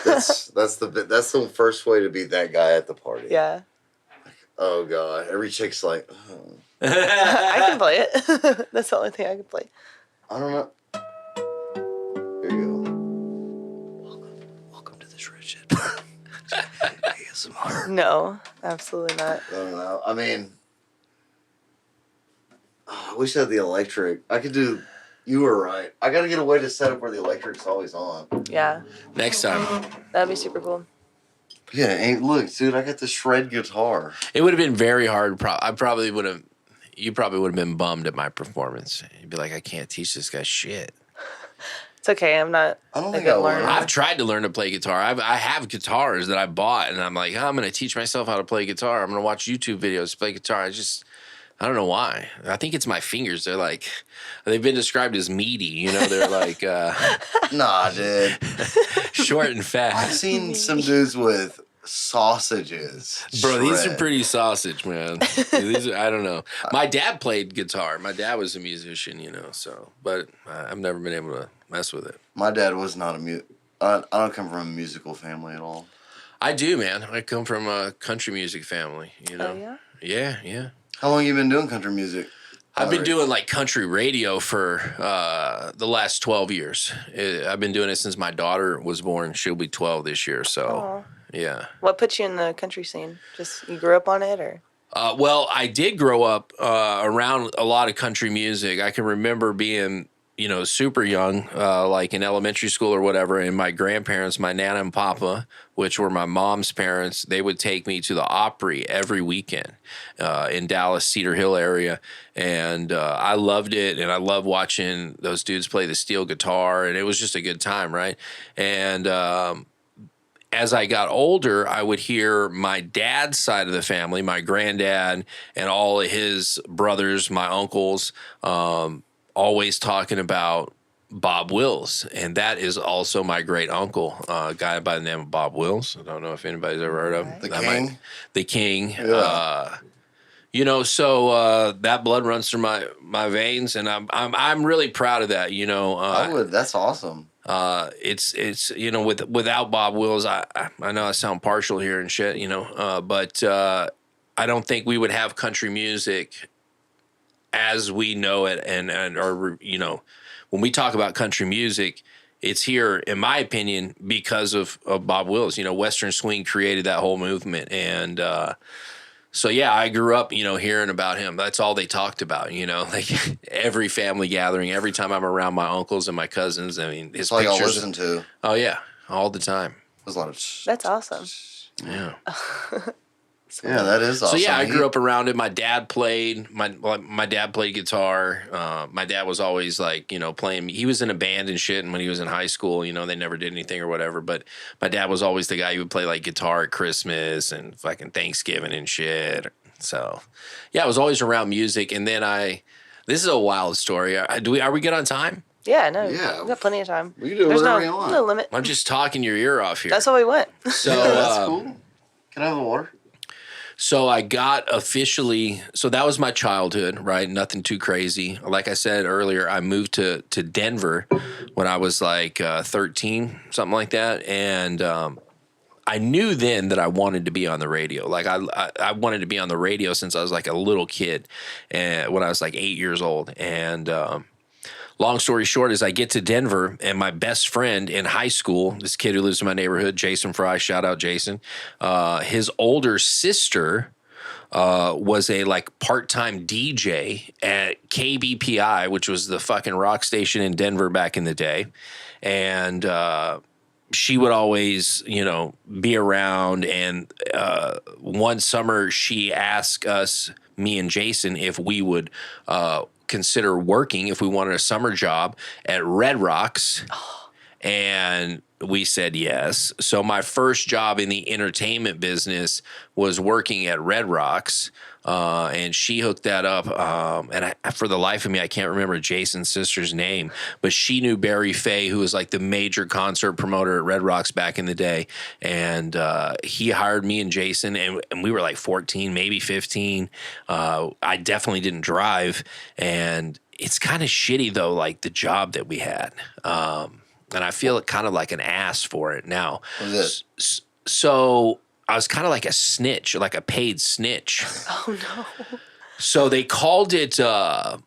That's the first way to beat that guy at the party. Yeah. Oh god, every chick's like, oh. I can play it. That's the only thing I can play. I don't know. Here you go. Welcome to the Shred Shit. ASMR. No, absolutely not. I don't know. I mean, I wish I had the electric. I could do. You were right. I got to get a way to set up where the electric's always on. Yeah. Next time. That'd be super cool. Yeah, look, dude, I got the shred guitar. It would have been very hard. I probably would have. You probably would have been bummed at my performance. You'd be like, I can't teach this guy shit. It's okay. I'm not. I don't a think good I would. learner. I've tried to learn to play guitar. I have guitars that I bought, and I'm like, I'm going to teach myself how to play guitar. I'm going to watch YouTube videos to play guitar. I don't know why. I think it's my fingers. They've been described as meaty. You know, they're like Nah, dude. short and I've fat. seen some dudes with sausages. Bro, these are shred. pretty sausage, man. I don't know. My dad played guitar. My dad was a musician, you know. But I've never been able to mess with it. My dad was not I don't come from a musical family at all. I do, man. I come from a country music family. You know. Oh, yeah? Yeah, yeah. How long you been doing country music? I've been doing like country radio for the last 12 years. I've been doing it since my daughter was born. She'll be 12 this year. So, Aw. yeah. What put you in the country scene? Just you grew up on it, or? Well, I did grow up around a lot of country music. I can remember being, super young, like in elementary school or whatever. And my grandparents, my Nana and Papa, which were my mom's parents, they would take me to the Opry every weekend in Dallas, Cedar Hill area. And I loved it. And I loved watching those dudes play the steel guitar. And it was just a good time, right? And as I got older, I would hear my dad's side of the family, my granddad and all of his brothers, my uncles, always talking about Bob Wills. And that is also my great uncle, a guy by the name of Bob Wills. I don't know if anybody's ever heard of him. The King? The King. Yeah. So that blood runs through my veins, and I'm really proud of that. I would. That's awesome. It's without Bob Wills, I know I sound partial here and shit, but I don't think we would have country music as we know it, and when we talk about country music, it's here, in my opinion, because of Bob Wills. Western swing created that whole movement, and So yeah, I grew up, hearing about him. That's all they talked about, like every family gathering, every time I'm around my uncles and my cousins. I mean, his pictures. All I listen to. Oh yeah, all the time. There's a lot of. That's awesome. Yeah. Yeah, that is awesome. So yeah, I grew up around it. My dad played. My dad played guitar. My dad was always like, playing. He was in a band and shit. And when he was in high school, they never did anything or whatever. But my dad was always the guy who would play like guitar at Christmas and fucking Thanksgiving and shit. So yeah, I was always around music. And then this is a wild story. Are we good on time? Yeah, no. Yeah, we've got plenty of time. We can do whatever we want. No limit. I'm just talking your ear off here. That's what we want. So that's cool. Can I have the water? So I got so that was my childhood, right? Nothing too crazy. Like I said earlier, I moved to Denver when I was like 13, something like that. And I knew then that I wanted to be on the radio. Like I wanted to be on the radio since I was like a little kid, and when I was like 8 years old. And long story short is I get to Denver, and my best friend in high school, this kid who lives in my neighborhood, Jason Fry, shout out Jason, his older sister was a like part-time DJ at KBPI, which was the fucking rock station in Denver back in the day. And she would always, be around. And one summer she asked us, me and Jason, if we would consider working, if we wanted a summer job at Red Rocks. And we said yes. So my first job in the entertainment business was working at Red Rocks, and she hooked that up. And for the life of me, I can't remember Jason's sister's name, but she knew Barry Fay, who was like the major concert promoter at Red Rocks back in the day. And he hired me and Jason, and we were like 14, maybe 15. I definitely didn't drive, and it's kind of shitty though, like the job that we had. And I feel kind of like an ass for it now. What is it? So I was kind of like a snitch, like a paid snitch. Oh no! So they called it a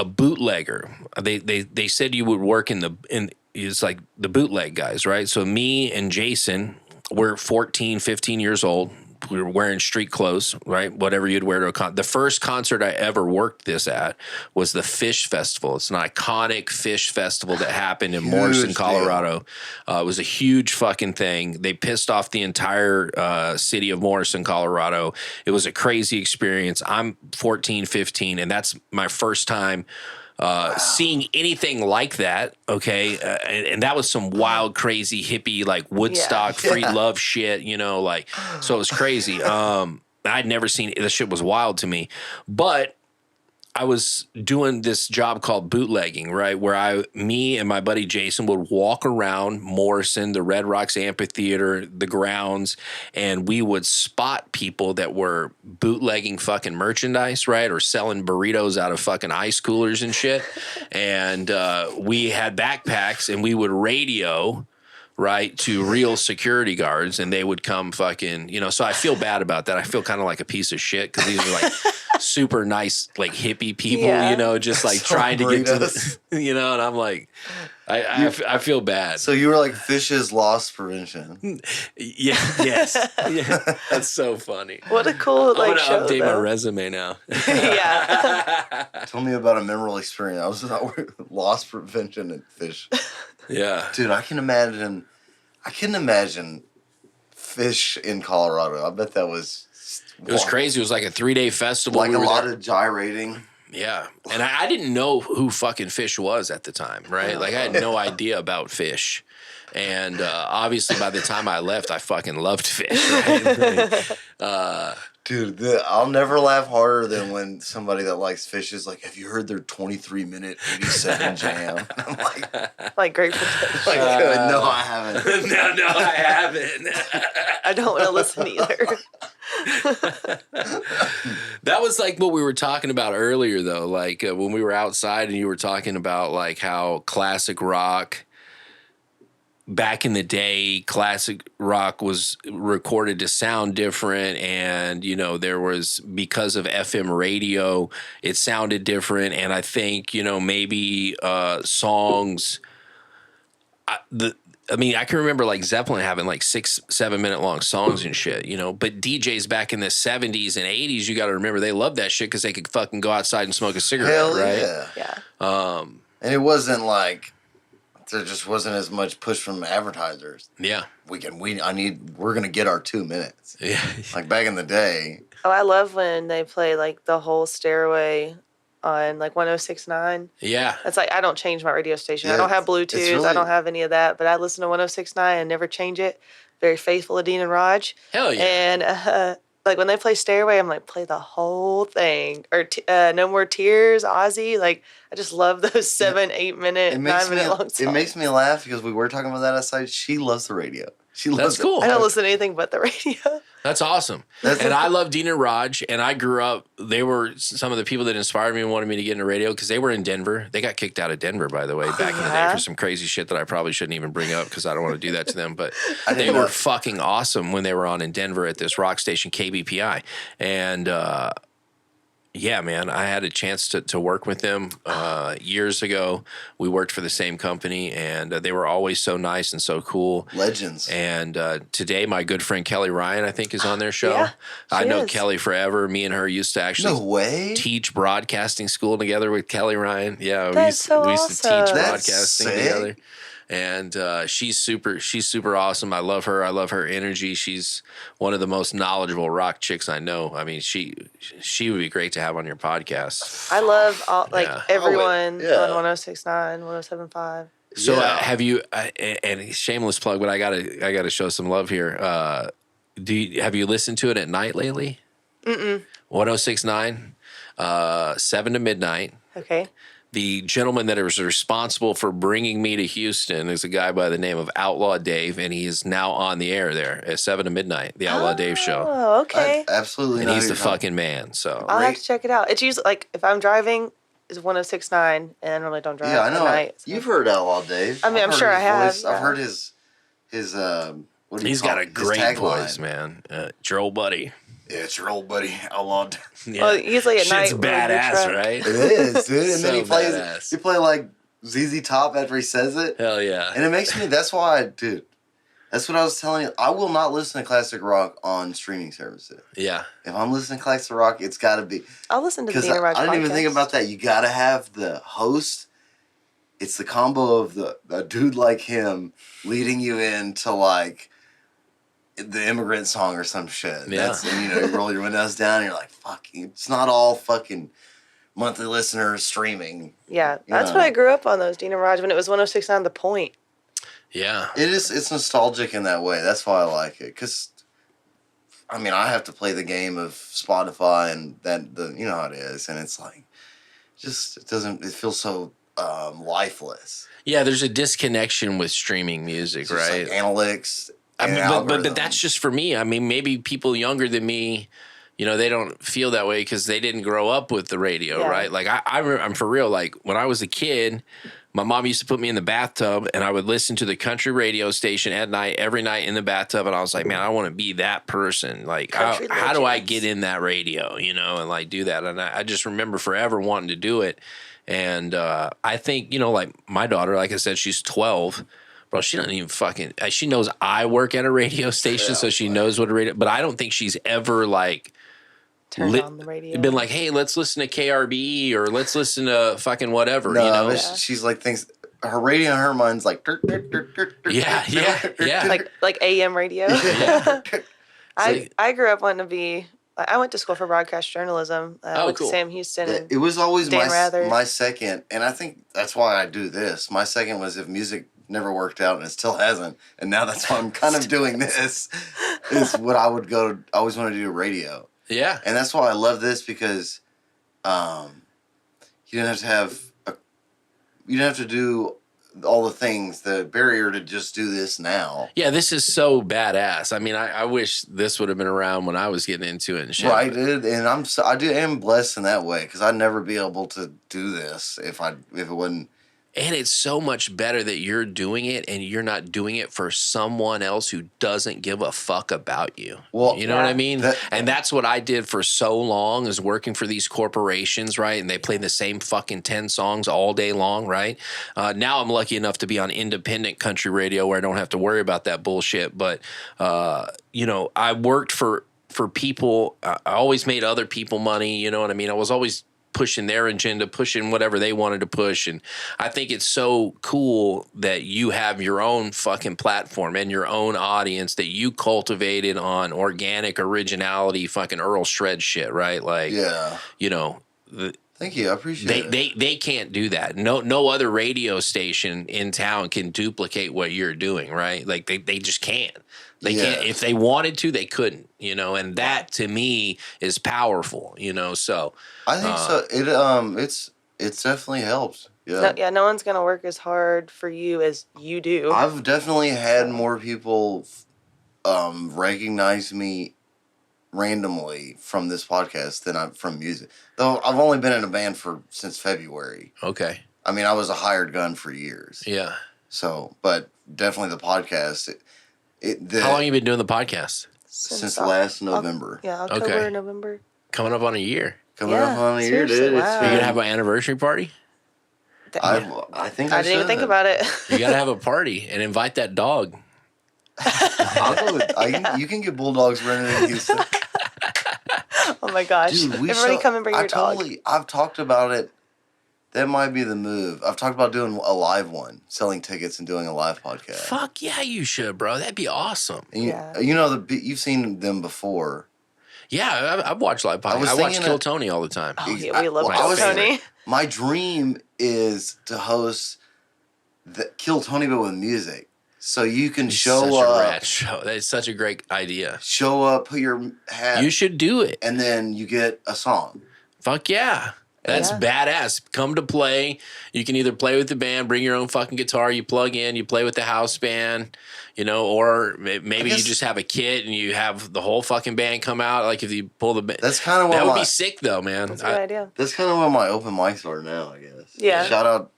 bootlegger. They said you would work it's like the bootleg guys, right? So me and Jason were 14, 15 years old. We were wearing street clothes, right? Whatever you'd wear to the first concert I ever worked this at was the Fish Festival. It's an iconic fish festival that happened in Morrison, Colorado. It was a huge fucking thing. They pissed off the entire city of Morrison, Colorado. It was a crazy experience. I'm 14, 15, and that's my first time seeing anything like that. Okay. And that was some wild, crazy hippie, like Woodstock, free love shit, so it was crazy. I'd never seen it. The shit was wild to me, but I was doing this job called bootlegging, right? Where me and my buddy Jason would walk around Morrison, the Red Rocks Amphitheater, the grounds, and we would spot people that were bootlegging fucking merchandise, right? Or selling burritos out of fucking ice coolers and shit. And we had backpacks, and we would radio, right, to real security guards, and they would come fucking, so I feel bad about that. I feel kind of like a piece of shit because these are like super nice, like hippie people, just like trying to get to the, and I'm like, I feel bad. So you were like Fish's loss prevention. Yeah, yes. Yeah, that's so funny. What a cool I'm gonna show, update my though. resume now. Yeah. Tell me about a memorable experience. I was loss prevention and Fish. Yeah, dude, I can imagine Fish in Colorado. I bet that was. It was crazy. It was like a 3-day festival. Like a lot of gyrating. Yeah. And I didn't know who fucking Fish was at the time, right? Like I had no idea about Fish. And obviously by the time I left, I fucking loved Fish, right? Dude, I'll never laugh harder than when somebody that likes Fish is like, have you heard their 23-minute 80-second jam? I'm like Grateful Dead. Like, no, I haven't. No, I haven't. I don't want to listen either. That was like what we were talking about earlier, though. Like when we were outside and you were talking about like how classic rock, back in the day, classic rock was recorded to sound different. And, there was, because of FM radio, it sounded different. And I think, maybe songs, I mean, I can remember like Zeppelin having like 6-7 minute long songs and shit, you know. But DJs back in the 70s and 80s, you got to remember they loved that shit because they could fucking go outside and smoke a cigarette, Hell right? Yeah. And it wasn't like there just wasn't as much push from advertisers. Yeah, we're gonna get our 2 minutes. Yeah, like back in the day. Oh, I love when they play like the whole Stairway on like 106.9. Yeah. It's like I don't change my radio station. Yeah, I don't have Bluetooth. really, I don't have any of that, but I listen to 106.9 and never change it. Very faithful of Dean and Raj. Hell yeah. And like when they play Stairway, I'm like, play the whole thing. Or No More Tears, Ozzy. Like I just love those 7, 8 minute, 9 minute long songs. It makes me laugh because we were talking about that outside. She loves the radio. She loves That's cool. I don't listen to anything but the radio. That's awesome. And I love Dean and Raj, and I grew up, they were some of the people that inspired me and wanted me to get into radio because they were in Denver. They got kicked out of Denver, by the way, back in the day for some crazy shit that I probably shouldn't even bring up because I don't want to do that to them. But they were fucking awesome when they were on in Denver at this rock station, KBPI. And yeah, man, I had a chance to work with them years ago. We worked for the same company, and they were always so nice and so cool. Legends. And today, my good friend Kelly Ryan, I think, is on their show. Yeah, I know Kelly forever. Me and her used to actually teach broadcasting school together with Kelly Ryan. Yeah, we used to teach broadcasting together. And she's super awesome. I love her. I love her energy. She's one of the most knowledgeable rock chicks I know. I mean, she would be great to have on your podcast. I love everyone on 106.9, 107.5. So have you? And shameless plug, but I gotta show some love here. Have you listened to it at night lately? 106.9, 7 to midnight. Okay. The gentleman that was responsible for bringing me to Houston is a guy by the name of Outlaw Dave, and he is now on the air there at 7 to midnight, the Outlaw Dave show. Oh, okay. Absolutely. And he's the fucking man. So I'll have to check it out. It's usually like if I'm driving, it's 106.9, and I normally don't drive I know. at night. So. You've heard Outlaw Dave. I mean, I'm sure I have. I've heard his he's got a great voice, man. It's your old buddy. Yeah, it's your old buddy, Outlaw. Yeah. Well, usually at night. Shit's badass, right? It is, dude. And So then he badass. play like ZZ Top after he says it. Hell yeah. And it makes me, that's why, dude, that's what I was telling you. I will not listen to classic rock on streaming services. Yeah. If I'm listening to classic rock, it's got to be. I'll listen to the Because I didn't even think about that. You got to have the host. It's the combo of a dude like him leading you into like the Immigrant Song or some shit. Yeah. And you roll your windows down and you're like, fuck, it's not all fucking monthly listeners streaming. Yeah, that's what I grew up on, those Dean and Raj, when it was 106.9 The Point. Yeah. It's nostalgic in that way. That's why I like it. Because, I mean, I have to play the game of Spotify and you know how it is. And it's like, it feels so lifeless. Yeah, there's a disconnection with streaming music, right? Like analytics. I mean, but that's just for me. I mean, maybe people younger than me, they don't feel that way because they didn't grow up with the radio, right? Like I'm for real. Like when I was a kid, my mom used to put me in the bathtub and I would listen to the country radio station at night, every night in the bathtub. And I was like, man, I want to be that person. Like, how do I get in that radio, and like do that? And I just remember forever wanting to do it. And I think, like my daughter, like I said, she's 12. Bro, she doesn't even she knows I work at a radio station, so she knows what a radio, but I don't think she's ever like turned on the radio. Been like, hey, let's listen to KRBE or let's listen to fucking whatever, but she's like thinks her radio in her mind's like yeah. Like AM radio. Yeah. I grew up wanting to be. I went to school for broadcast journalism with cool. Sam Houston. And it was always Dan my second, and I think that's why I do this. My second was if music never worked out, and it still hasn't. And now that's why I'm kind of doing this. Is what I would go. I always want to do radio. Yeah, and that's why I love this because, you don't have to have you don't have to do all the things. The barrier to just do this now. Yeah, this is so badass. I mean, I wish this would have been around when I was getting into it and shit. Right, dude. And I am blessed in that way because I'd never be able to do this if it wasn't And it's so much better that you're doing it and you're not doing it for someone else who doesn't give a fuck about you. Well, you know what I mean? And that's what I did for so long, is working for these corporations, right? And they play the same fucking 10 songs all day long, right? Now I'm lucky enough to be on independent country radio where I don't have to worry about that bullshit. But, you know, I worked for people. I always made other people money. You know what I mean? I was always pushing their agenda, pushing whatever they wanted to push. And I think it's so cool that you have your own fucking platform and your own audience that you cultivated on organic originality, fucking Earl Shred shit, right? Like, you know, thank you. I appreciate it. They can't do that. No other radio station in town can duplicate what you're doing, right? Like they just can't. They can't. If they wanted to, they couldn't, you know, and that to me is powerful, you know. So I think so. It definitely helps. Yeah. No one's gonna work as hard for you as you do. I've definitely had more people recognize me randomly from this podcast than I'm from music. Though I've only been in a band since February. Okay. I mean, I was a hired gun for years. Yeah. So, but definitely the podcast. How long have you been doing the podcast? Since last November. October, November. Coming up on a year. Coming up on a year, dude. Wow. Are you gonna have an anniversary party? I think I didn't even think about it. You gotta have a party and invite that dog. I'll go with, you can get bulldogs rented in Houston. Oh my gosh! Dude, everybody come and bring your dog. I've talked about it. That might be the move. I've talked about doing a live one, selling tickets and doing a live podcast. Fuck yeah, you should, bro. That'd be awesome. And you know, you've seen them before. Yeah, I've watched live podcasts. I watch Kill Tony all the time. Oh, yeah, we love Kill Tony. My dream is to host the Kill Tony, but with music. So you can show up. A rat show. That's such a great idea. Show up, put your hat. You should do it. And then you get a song. Fuck yeah. That's badass. Come to play. You can either play with the band, bring your own fucking guitar, you plug in, you play with the house band, you know, or maybe you just have a kit and you have the whole fucking band come out. Like if you pull the band. That's kind of what that would be sick though, man. That's a good idea. That's kind of what my open mics are now, I guess. Yeah. Shout out,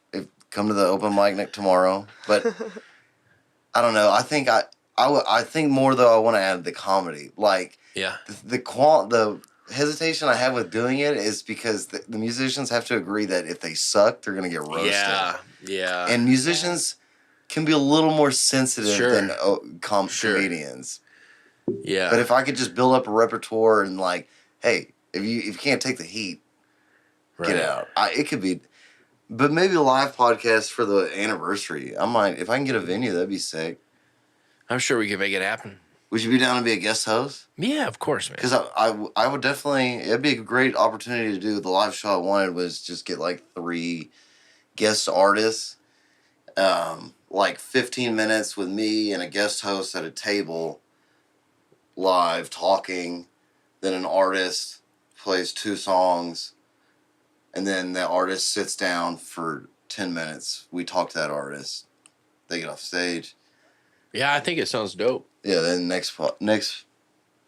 come to the open mic tomorrow. But I don't know. I think I think more though I want to add the comedy. Like the hesitation I have with doing it is because the musicians have to agree that if they suck, they're going to get roasted. Yeah. And musicians can be a little more sensitive than comedians. Yeah. But if I could just build up a repertoire and like, hey, if you can't take the heat, get out. It could be, but maybe a live podcast for the anniversary. I might, if I can get a venue, that'd be sick. I'm sure we can make it happen. Would you be down to be a guest host? Yeah, of course, man. Because I would definitely, it'd be a great opportunity to do. The live show I wanted was just get like 3 guest artists, like 15 minutes with me and a guest host at a table, live talking. Then an artist plays 2 songs, and then the artist sits down for 10 minutes. We talk to that artist. They get off stage. Yeah, I think it sounds dope. Yeah, then next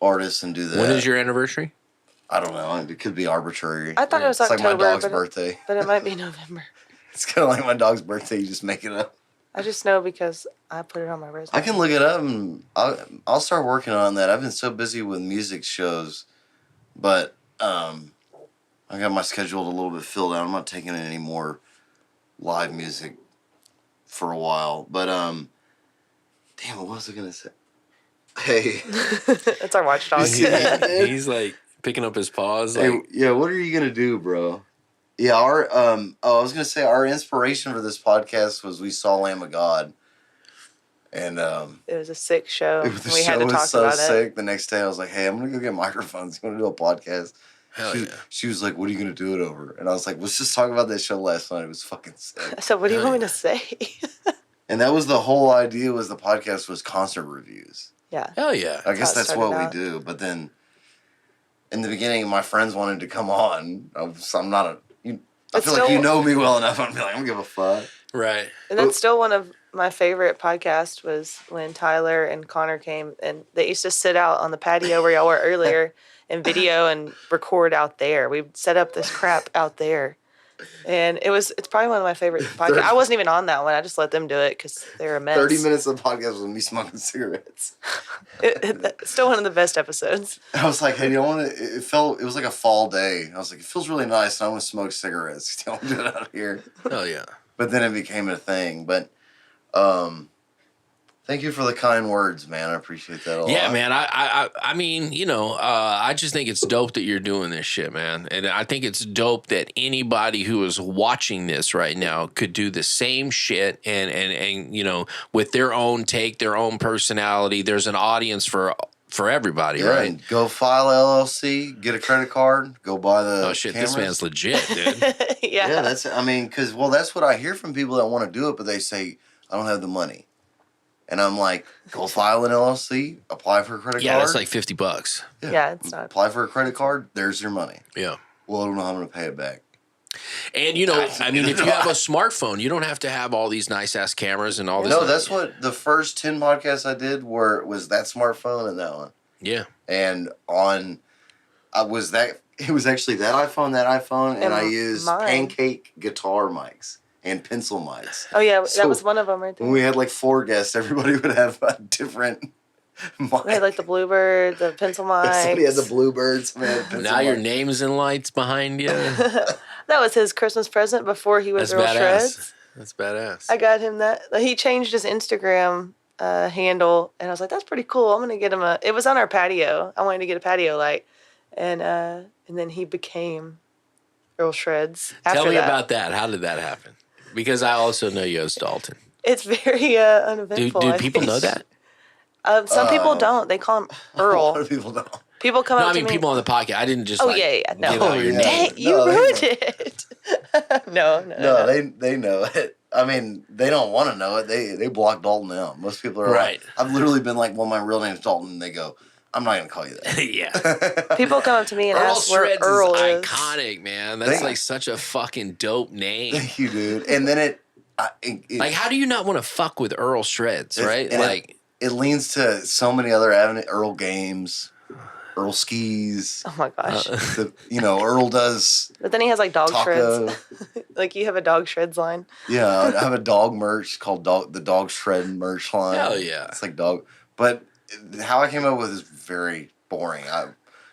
artist and do that. When is your anniversary? I don't know. It could be arbitrary. I thought it was October. It's like my dog's birthday. But it might be November. It's kind of like my dog's birthday. You just make it up. I just know because I put it on my resume. I can look it up and I'll start working on that. I've been so busy with music shows, but I got my schedule a little bit filled out. I'm not taking in any more live music for a while. But damn, what was I gonna say? Hey, it's our watchdog. He's like picking up his paws. Like, hey, yeah, what are you gonna do, bro? Yeah, I was gonna say our inspiration for this podcast was we saw Lamb of God, and it was a sick show. We had to talk about it. Sick. The next day, I was like, "Hey, I'm gonna go get microphones. You want to do a podcast?" She was like, "What are you gonna do it over?" And I was like, "Let's just talk about that show last night. It was fucking sick." So, what do you want me to say? And that was the whole idea. Was the podcast was concert reviews. Yeah. Hell yeah. I guess that's what we do. But then, in the beginning, my friends wanted to come on. I'm not a. I feel like you know me well enough. I'm like, I don't give a fuck. Right. And that's still one of my favorite podcasts was when Tyler and Connor came and they used to sit out on the patio where y'all were earlier and video and record out there. We set up this crap out there And it's probably one of my favorite podcasts. I wasn't even on that one. I just let them do it because they're a mess. 30 minutes of the podcast was me smoking cigarettes. It's still one of the best episodes. I was like, hey, you want to, it was like a fall day. I was like, it feels really nice and I want to smoke cigarettes. Don't do it out here. Oh, yeah. But then it became a thing. But thank you for the kind words, man. I appreciate that a lot. Yeah, man. I mean, I just think it's dope that you're doing this shit, man. And I think it's dope that anybody who is watching this right now could do the same shit and with their own take, their own personality. There's an audience for everybody, right? And go file a LLC, get a credit card, go buy the Oh, shit, cameras. this man's legit, dude. Yeah. Yeah, because that's what I hear from people that want to do it, but they say, I don't have the money. And I'm like, go file an LLC, apply for a credit card. Yeah, that's like $50. Yeah, it's not. Apply for a credit card, there's your money. Yeah. Well, I don't know how I'm going to pay it back. And, if you have a smartphone, you don't have to have all these nice-ass cameras and all this. No, that's what the first 10 podcasts I did was that smartphone and that one. Yeah. And it was actually that iPhone, and I used pancake guitar mics and pencil mics. Oh, yeah, So that was one of them right there. When we had like 4 guests, everybody would have a different mic. We had like the Bluebird, the pencil mic. Somebody had the Bluebirds, man. Now your name's in lights behind you. That was his Christmas present before he was That's Earl badass. Shreds. That's badass. I got him that. He changed his Instagram handle, and I was like, that's pretty cool. I'm going to get him it was on our patio. I wanted to get a patio light. And then he became Earl Shreds after Tell me that. about that. How did that happen? Because I also know you as Dalton. It's very uneventful. Do people know that? Some people don't. They call him Earl. A lot of people don't. People come No, up I to mean me. people on the podcast. I didn't just No. give out your yeah. name. Dang, you No, they ruined know. it. No. They know it. I mean, they don't want to know it. They block Dalton out. Most people are Right. like, I've literally been like, well, my real name's Dalton, and they go, I'm not going to call you that. Yeah. People come up to me and Earl ask where Shreds Earl is is. iconic, man. That's Thank- like such a fucking dope name. Thank you, dude. And then it Like, how do you not want to fuck with Earl Shreds, right? and Like, it leans to so many other avenues. Earl Games, Earl Skis. Oh my gosh. Earl does But then he has like dog taco. shreds. Like you have a dog shreds line. Yeah, I have a dog merch called the Dog Shred merch line. Hell yeah. It's like dog. But how I came up with it is very boring. I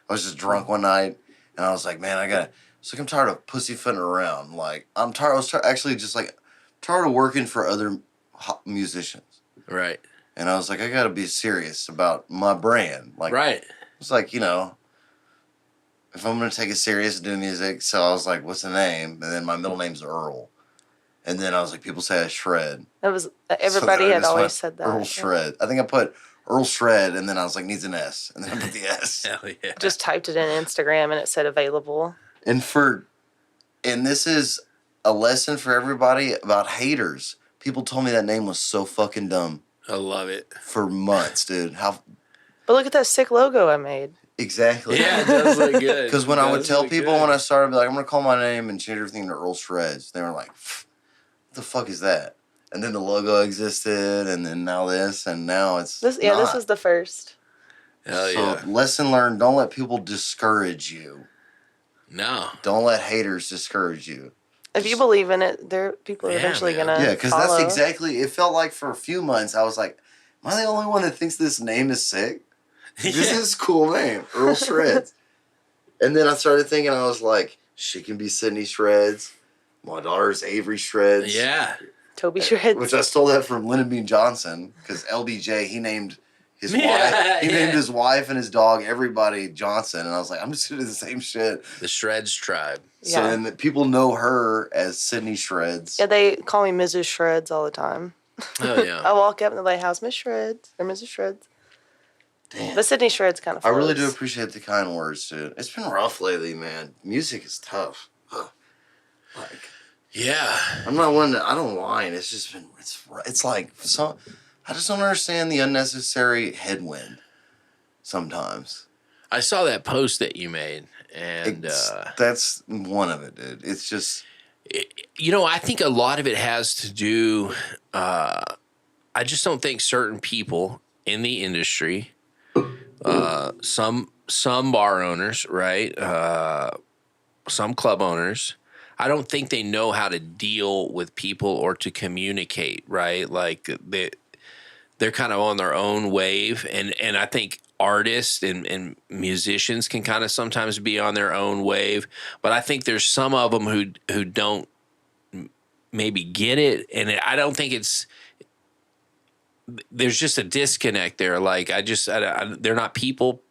was just drunk one night, and I was like, man, I'm tired of pussyfooting around. Like, actually just like, tired of working for other musicians. right. And I was like, I got to be serious about my brand. Like, Right. it's like, if I'm going to take it serious and do music, so I was like, what's the name? And then my middle name's Earl. And then I was like, people say I shred. That was everybody So I had just always went said that. Earl Yeah. Shred. I think I put Earl Shred, and then I was like, needs an S. And then I put the S. Hell yeah. Just typed it in Instagram and it said available. And this is a lesson for everybody about haters. People told me that name was so fucking dumb I love it. for months, dude. How But look at that sick logo I made. exactly? Yeah, it does look good. Because when It I would does tell look people good. when I started, I'd be like, I'm gonna call my name and change everything to Earl Shreds. They were like, what the fuck is that? And then the logo existed, and then now this, and now it's This not. was the first. Hell So yeah. lesson learned: don't let people discourage you. No. Don't let haters discourage you. If you believe in it, people are Yeah, eventually man. gonna Yeah, because that's follow. exactly. It felt like for a few months I was like, am I the only one that thinks this name is sick? This is a cool name, Earl Shreds. And then I started thinking, I was like, she can be Sydney Shreds. My daughter's Avery Shreds. Yeah. Toby Shreds. Which I stole that from Lyndon B. Johnson because LBJ, he named his Yeah, wife. He yeah. named his wife and his dog everybody Johnson, and I was like, I'm just gonna do the same shit. The Shreds tribe. So Yeah. then people know her as Sydney Shreds. Yeah, they call me Mrs. Shreds all the time. Oh yeah. I walk up and they're like, how's Miss Shreds? Or Mrs. Shreds. Damn. But Sydney Shreds kind of I really do flows. appreciate the kind words, dude. It's been rough lately, man. Music is tough. Ugh. Like, Yeah. I'm not one that I don't whine. It's just been it's like I just don't understand the unnecessary headwind sometimes. I saw that post that you made, and That's one of it, dude. It's just I think a lot of it has to do. I just don't think certain people in the industry, some bar owners, right, some club owners, I don't think they know how to deal with people or to communicate, right? Like they're kind of on their own wave, and I think artists and musicians can kind of sometimes be on their own wave, but I think there's some of them who don't maybe get it, and I don't think there's just a disconnect there. Like they're not people.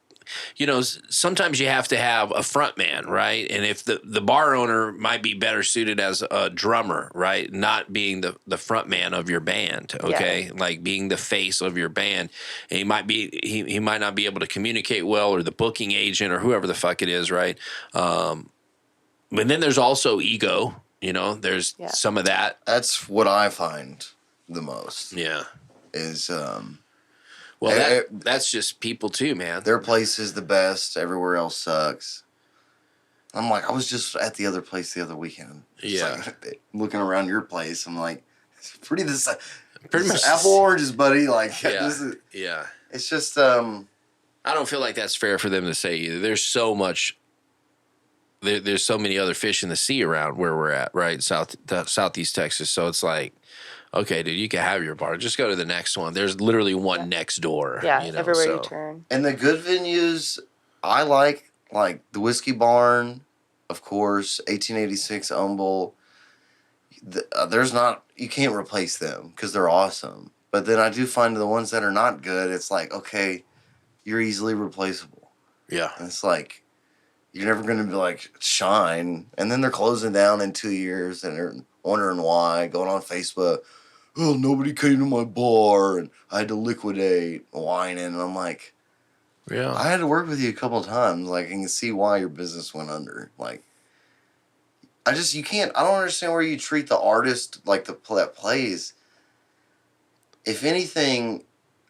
You know, sometimes you have to have a front man, right? And if the bar owner might be better suited as a drummer, right? Not being the front man of your band, okay? Yeah. Like being the face of your band. And he might not be able to communicate well, or the booking agent or whoever the fuck it is, right? But then there's also ego, you know, there's some of that. That's what I find the most. Yeah. Is well, that's just people too, man. Their place is the best. Everywhere else sucks. I'm like, I was just at the other place the other weekend. Like, looking around your place, I'm like, it's pretty much apple oranges, buddy. Like, It's just. I don't feel like that's fair for them to say either. There's so much. There's so many other fish in the sea around where we're at, right? Southeast Texas. So it's like, okay, dude, you can have your bar. Just go to the next one. There's literally one next door. Yeah, everywhere you turn. And the good venues, I like the Whiskey Barn, of course, 1886 Humble. You can't replace them because they're awesome. But then I do find the ones that are not good, it's like, okay, you're easily replaceable. Yeah. And it's like, you're never going to be like, shine. And then they're closing down in 2 years and they're wondering why, going on Facebook. Oh, nobody came to my bar, and I had to liquidate, whining. And I'm like, yeah, I had to work with you a couple of times. Like, I can see why your business went under. Like, I don't understand where you treat the artist like that plays. If anything,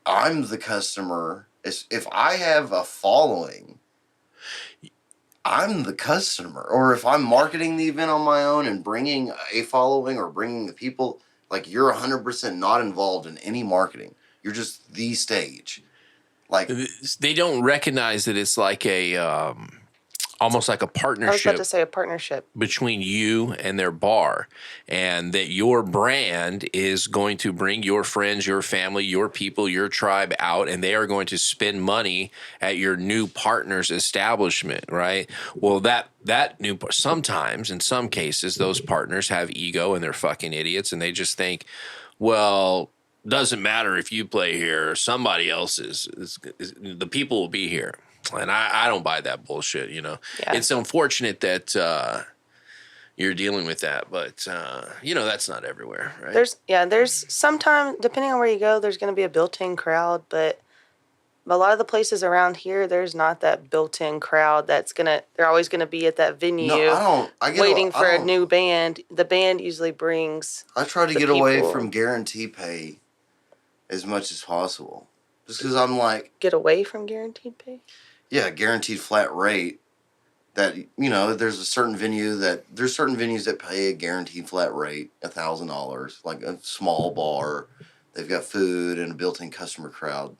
I'm the customer. If I have a following, I'm the customer. Or if I'm marketing the event on my own and bringing a following or bringing the people, like, you're 100% not involved in any marketing. You're just the stage. Like, they don't recognize that it's like a almost like a partnership. I was about to say a partnership between you and their bar, and that your brand is going to bring your friends, your family, your people, your tribe out, and they are going to spend money at your new partner's establishment, right? Well, that sometimes, in some cases, those partners have ego and they're fucking idiots, and they just think, well, doesn't matter if you play here, somebody else is the people will be here. And I don't buy that bullshit, you know. Yeah. It's unfortunate that you're dealing with that, but you know, that's not everywhere, right? There's sometimes, depending on where you go, there's going to be a built-in crowd, but a lot of the places around here, there's not that built-in crowd they're always going to be at that venue waiting for a new band. The band usually brings I try to get away from guarantee pay as much as possible. Just because I'm like... Get away from guaranteed pay? Yeah, guaranteed flat rate. That, you know, there's certain venues that pay a guaranteed flat rate, $1,000, like a small bar. They've got food and a built-in customer crowd.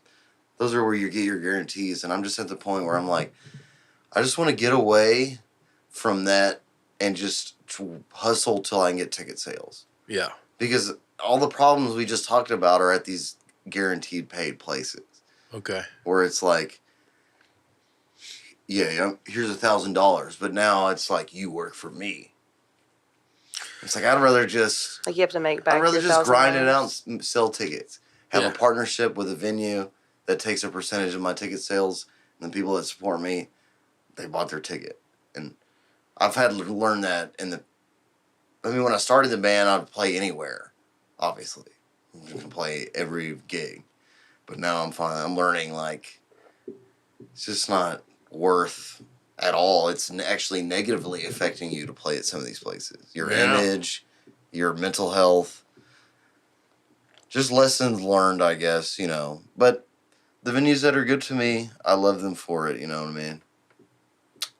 Those are where you get your guarantees. And I'm just at the point where I'm like, I just want to get away from that and just hustle till I can get ticket sales. Yeah. Because all the problems we just talked about are at these guaranteed paid places. Okay. Where it's like, yeah, here's $1,000, but now it's like, you work for me. It's like, I'd rather just... Like, you have to make back I'd rather just grind it out and sell tickets. Have a partnership with a venue that takes a percentage of my ticket sales, and the people that support me, they bought their ticket. And I've had to learn that when I started the band, I'd play anywhere, obviously. I can play every gig. But now I'm fine. I'm learning, like, it's just not worth at all. It's actually negatively affecting you to play at some of these places. Your image, your mental health. Just lessons learned, I guess, you know. But the venues that are good to me, I love them for it, you know what I mean?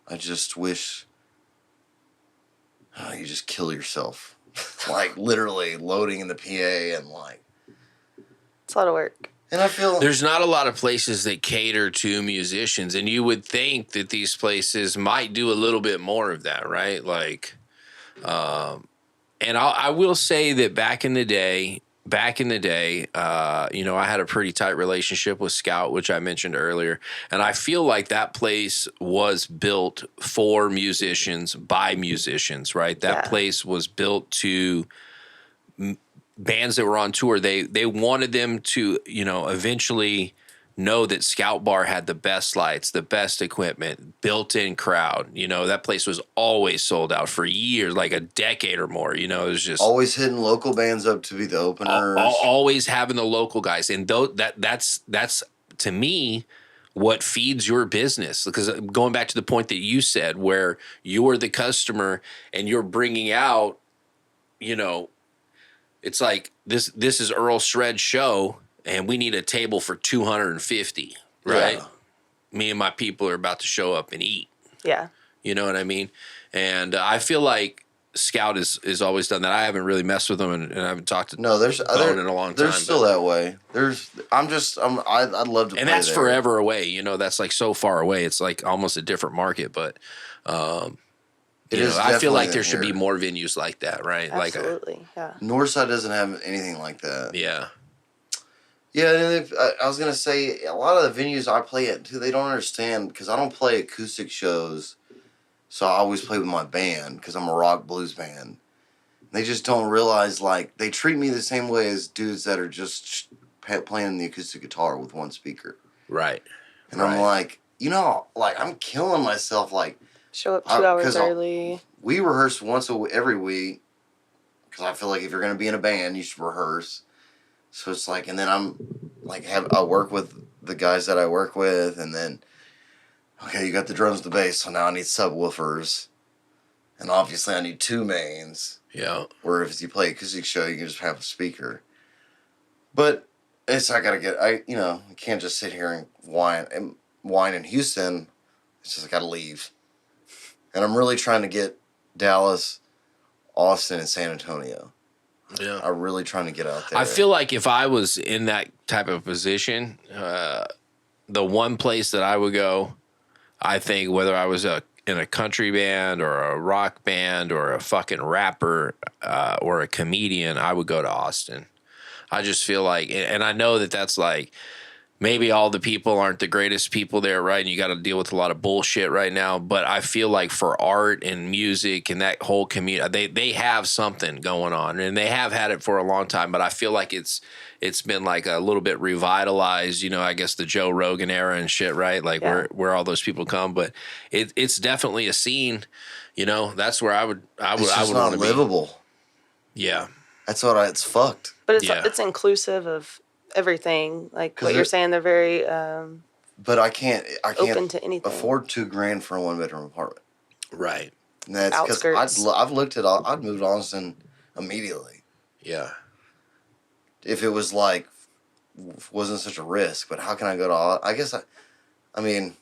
I just wish you just kill yourself. Like, literally loading in the PA and, like... It's a lot of work. And I feel... There's not a lot of places that cater to musicians, and you would think that these places might do a little bit more of that, right? Like, And I will say that back in the day, you know, I had a pretty tight relationship with Scout, which I mentioned earlier. And I feel like that place was built for musicians by musicians, right? That place was built to bands that were on tour. They wanted them to, you know, eventually know that Scout Bar had the best lights, the best equipment, built-in crowd. You know, that place was always sold out for years, like a decade or more. You know, it was just always hitting local bands up to be the openers. Always having the local guys, and that's to me what feeds your business. Because going back to the point that you said, where you're the customer and you're bringing out, you know, it's like this is Earl Shred's show. And we need a table for 250, right? Yeah. Me and my people are about to show up and eat. Yeah. You know what I mean? And I feel like Scout is always done that. I haven't really messed with them, and I haven't talked to Bone in a long time. They're still that way. I'd love to. And that's forever away. You know, that's like so far away. It's like almost a different market, but I feel like there should be more venues like that, right? Absolutely, yeah. Northside doesn't have anything like that. Yeah. Yeah, and I was going to say, a lot of the venues I play at, too, they don't understand, because I don't play acoustic shows, so I always play with my band, because I'm a rock blues band. They just don't realize, like, they treat me the same way as dudes that are just playing the acoustic guitar with one speaker. Right. And I'm like, you know, like, I'm killing myself, like... Show up 2 hours early. We rehearse once every week, because I feel like if you're going to be in a band, you should rehearse. So it's like, and then I'm like, I work with the guys that I work with, and then, okay, you got the drums, the bass, so now I need subwoofers, and obviously I need two mains. Yeah. Where if you play acoustic show, you can just have a speaker. But it's I can't just sit here and whine in Houston. It's just I gotta leave, and I'm really trying to get Dallas, Austin, and San Antonio. Yeah, I'm really trying to get out there. I feel like if I was in that type of position, the one place that I would go, I think whether I was in a country band or a rock band or a fucking rapper or a comedian, I would go to Austin. I just feel like, and I know that that's like, maybe all the people aren't the greatest people there, right? And you got to deal with a lot of bullshit right now. But I feel like for art and music and that whole community, they have something going on, and they have had it for a long time. But I feel like it's been like a little bit revitalized. You know, I guess the Joe Rogan era and shit, right? Like where all those people come. But it's definitely a scene. You know, that's where I would not livable. Yeah, that's it's fucked. But it's inclusive of everything, like what you're saying. They're very but I can't open to anything. Afford $2,000 for a 1-bedroom apartment, right? And that's because I've looked at I'd moved to Austin immediately. Yeah, if it was like wasn't such a risk. But how can I go to? I guess I mean,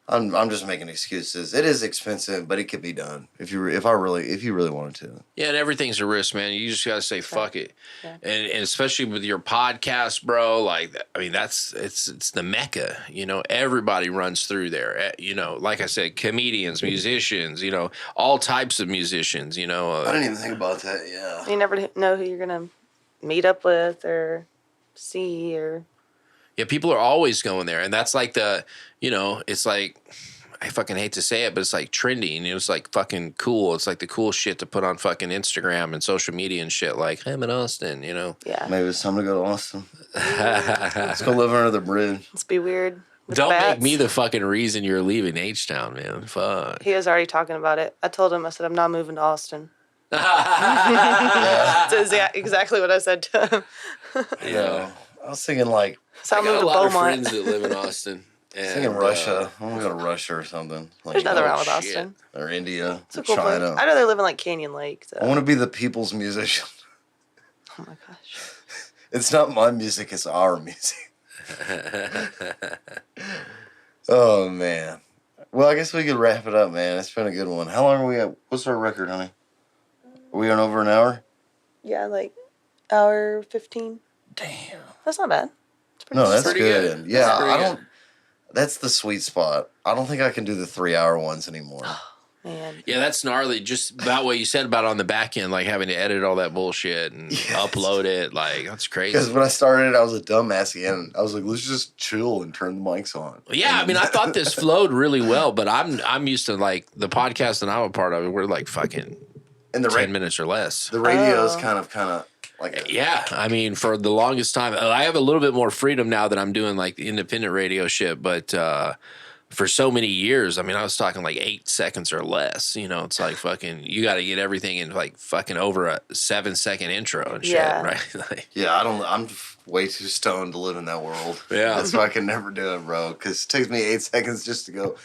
I'm just making excuses. It is expensive, but it could be done if you really wanted to. Yeah, and everything's a risk, man. You just gotta say fuck it, and especially with your podcast, bro. Like, I mean, it's the mecca. You know, everybody runs through there. You know, like I said, comedians, musicians. You know, all types of musicians. You know, I didn't even think about that. Yeah, you never know who you're gonna meet up with or see or. Yeah, people are always going there, and that's like it's like, I fucking hate to say it, but it's like trending. It's like fucking cool. It's like the cool shit to put on fucking Instagram and social media and shit. Like, I'm in Austin, you know. Yeah. Maybe it's time to go to Austin. Let's go live under the bridge. Let's be weird. Don't make me the fucking reason you're leaving H-Town, man. Fuck. He was already talking about it. I told him, I said, I'm not moving to Austin. That's exactly what I said to him. Yeah. I was thinking like... So I moved to Beaumont. Of friends that live in Austin. I was thinking Russia. I want to go to Russia or something. Like, there's nothing wrong with Austin. Or India. It's a cool China. place. I'd rather live in like Canyon Lake. So. I want to be the people's musician. Oh my gosh. It's not my music, it's our music. Oh, man. Well, I guess we could wrap it up, man. It's been a good one. How long are we at? What's our record, honey? Are we on over an hour? Yeah, like hour 15. Damn. That's not bad. That's pretty good. good. Yeah, that's the sweet spot. I don't think I can do the 3-hour ones anymore. Man. Yeah, that's gnarly. Just about what you said about on the back end, like having to edit all that bullshit and upload it. Like, that's crazy. Because when I started, I was a dumbass again. I was like, let's just chill and turn the mics on. Yeah, I mean, I thought this flowed really well, but I'm used to, like, the podcast that I'm a part of, we're like fucking 10 minutes or less. The radio is kind of like yeah, I mean, for the longest time, I have a little bit more freedom now that I'm doing, like, the independent radio shit, but for so many years, I mean, I was talking like 8 seconds or less. You know, it's like fucking, you got to get everything in like fucking over a 7-second intro and shit, right? Like, yeah, I'm way too stoned to live in that world. Yeah. That's why I can never do it, bro. Because it takes me 8 seconds just to go,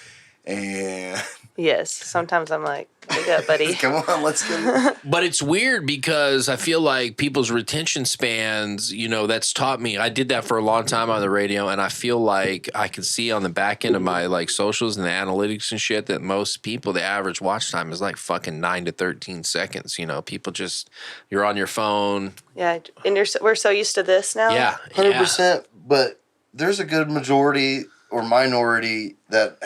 and Yes, sometimes I'm like, wake up, buddy. come on, let's get. but it's weird because I feel like people's retention spans, you know, that's taught me. I did that for a long time on the radio, and I feel like I can see on the back end of my like socials and the analytics and shit that most people, the average watch time is like fucking 9 to 13 seconds. You know, people just, you're on your phone. Yeah, and we're so used to this now. Yeah, 100%. But there's a good majority or minority that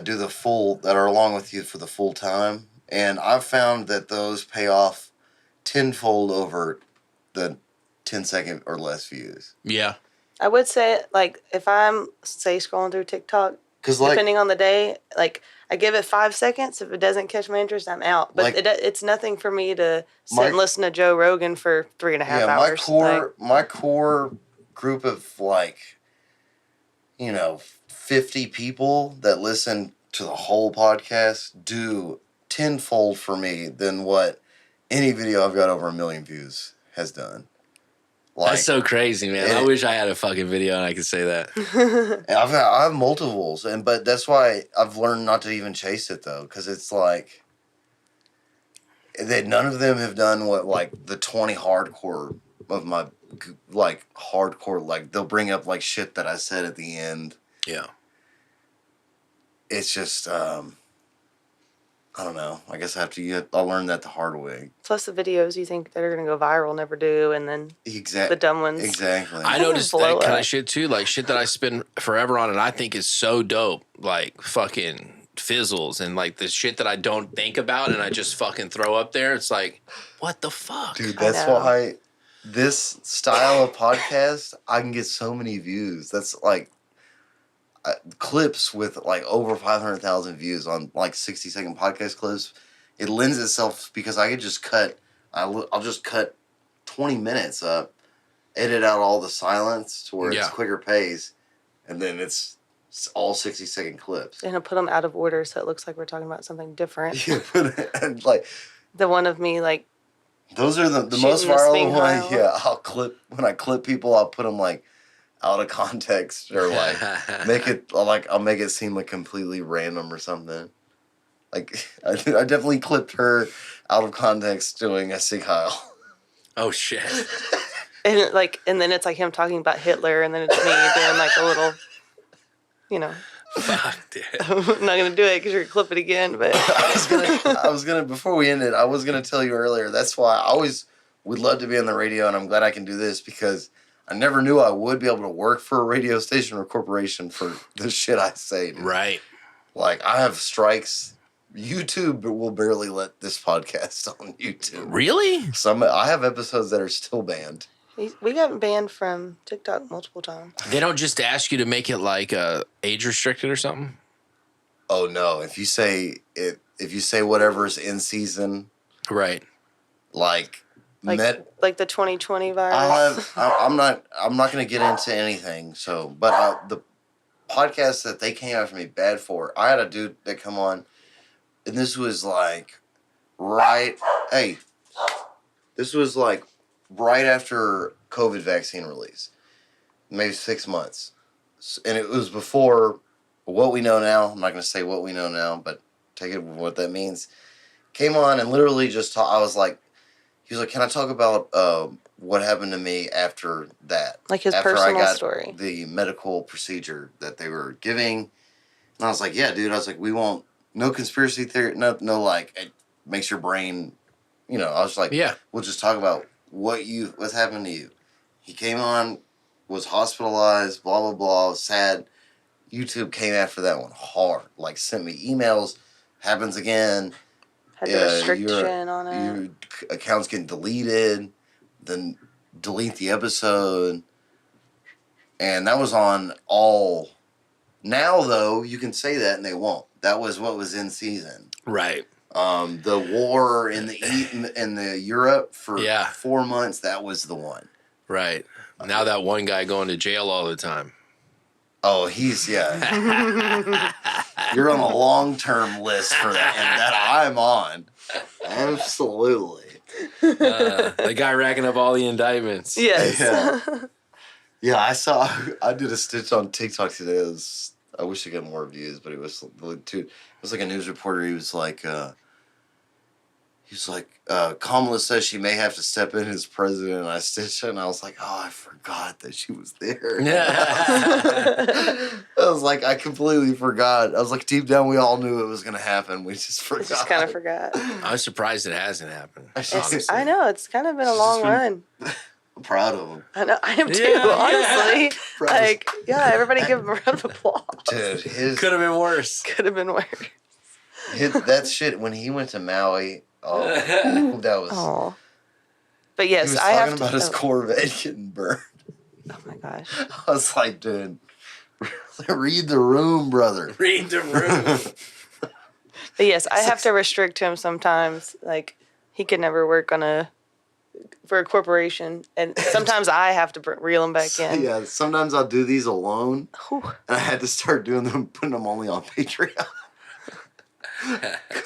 do the full, that are along with you for the full time. And I've found that those pay off tenfold over the 10-second or less views. Yeah. I would say, like, if I'm, say, scrolling through TikTok, depending on the day, like, I give it 5 seconds. If it doesn't catch my interest, I'm out. But it's nothing for me to sit and listen to Joe Rogan for 3.5 hours. My core group of, like, 50 people that listen to the whole podcast do tenfold for me than what any video I've got over 1 million views has done. Like, that's so crazy, man. I wish I had a fucking video and I could say that. I have multiples, but that's why I've learned not to even chase it, though, because it's like that none of them have done what, like, the 20 hardcore of my, like, hardcore, like, they'll bring up, like, shit that I said at the end. Yeah. It's just, I don't know. I guess I'll learn that the hard way. Plus the videos you think that are going to go viral never do, and then the dumb ones. Exactly. I noticed that kind of shit too, like shit that I spend forever on and I think is so dope, like fucking fizzles, and like the shit that I don't think about and I just fucking throw up there. It's like, what the fuck? Dude, that's why this style of podcast, I can get so many views. That's like clips with like over 500,000 views on like 60-second podcast clips. It lends itself because I could just I'll just cut 20 minutes up, edit out all the silence to where it's quicker pace, and then it's all 60-second clips. And I'll put them out of order so it looks like we're talking about something different. Yeah, and like the one of me like. Those are the most viral ones. Yeah, when I clip people, I'll put them like out of context or like I'll make it seem like completely random or something. Like I definitely clipped her out of context doing SC Kyle. Oh shit. And then it's like him talking about Hitler, and then it's me doing like a little, Fuck, dude. I'm not gonna do it because you're gonna clip it again. But I was gonna before we ended, I was gonna tell you earlier. That's why I always would love to be on the radio, and I'm glad I can do this because I never knew I would be able to work for a radio station or corporation for the shit I say. Dude. Right. Like, I have strikes. YouTube will barely let this podcast on YouTube. Really? I have episodes that are still banned. We got banned from TikTok multiple times. They don't just ask you to make it like age restricted or something? Oh no! If you say whatever's in season, right? Like the 2020 virus. I'm not going to get into anything. So, but the podcast that they came after me bad for, I had a dude that come on, and this was like right after COVID vaccine release, maybe 6 months, and it was before what we know now. I'm not going to say what we know now, but take it what that means. Came on and literally just I was like. He was like, can I talk about what happened to me after that? Like his after personal I got story. The medical procedure that they were giving. And I was like, yeah, dude. I was like, we won't, no conspiracy theory, no like, it makes your brain, I was like, yeah, we'll just talk about what's happened to you. He came on, was hospitalized, blah, blah, blah, sad. YouTube came after that one hard. Like, sent me emails happens again. Had the restriction on it. Your account's getting deleted. Then delete the episode. And that was on all. Now, though, you can say that and they won't. That was what was in season. Right. The war in the Europe for 4 months, that was the one. Right. Now that one guy going to jail all the time. Oh, he's, yeah. You're on a long-term list for that, and that I'm on. Absolutely. The guy racking up all the indictments. Yes. Yeah, I did a stitch on TikTok today. I wish I got more views, but it was like a news reporter. He was like, Kamala says she may have to step in as president. And I stitched it, and I was like, oh, I forgot that she was there. I was like, I completely forgot. I was like, deep down, we all knew it was going to happen. We just forgot. Just kind of forgot. I'm surprised it hasn't happened. I know. It's kind of been a long run. I'm proud of him. I know. I am too, honestly. Like, yeah, everybody give him a round of applause. Dude, could have been worse. Could have been worse. That shit, when he went to Maui, that was... Oh. But yes, he was talking about his Corvette getting burned. Oh my gosh. I was like, dude, read the room, brother. Read the room. But yes, I have to restrict him sometimes. Like, he could never work for a corporation, and sometimes I have to reel him back in. Yeah, sometimes I'll do these alone, Whew. and I had to start doing them, putting them only on Patreon.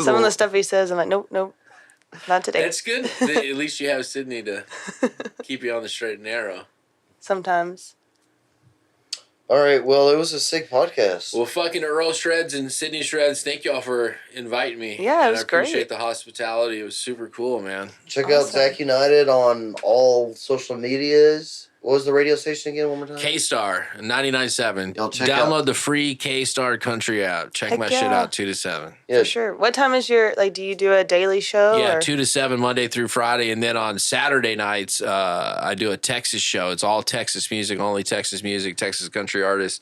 Some of the stuff he says, I'm like, nope, not today. That's good. At least you have Sydney to keep you on the straight and narrow. Sometimes. All right, well, it was a sick podcast. Well, fucking Earl Shreds and Sydney Shreds, thank y'all for inviting me. Yeah, it was great. I appreciate the hospitality. It was super cool, man. Check out Zakk United on all social medias. What was the radio station again, one more time? K-Star, 99.7. Y'all check Download the free K-Star country app. Check my shit out 2 to 7. Yeah. For sure. What time is do you do a daily show? Yeah, or? 2 to 7, Monday through Friday. And then on Saturday nights, I do a Texas show. It's all Texas music, only Texas music, Texas country artists,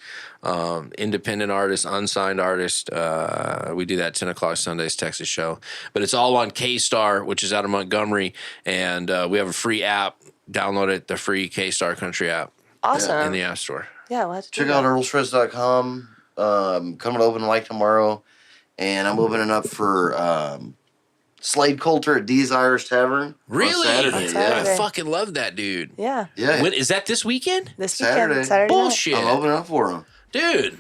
independent artists, unsigned artists. We do that 10 o'clock Sundays Texas show. But it's all on K-Star, which is out of Montgomery. And we have a free app. Download it, the free K-Star Country app. Awesome. In the App Store. Yeah, we'll have to check out earlshreds.com. Coming to open mic tomorrow. And I'm opening up for Slade Coulter at Dee's Irish Tavern. Really? On Saturday. Saturday. I fucking love that dude. Yeah. Yeah. When, is that this weekend? This Saturday. weekend. Saturday Bullshit. I'm opening up for him. Dude.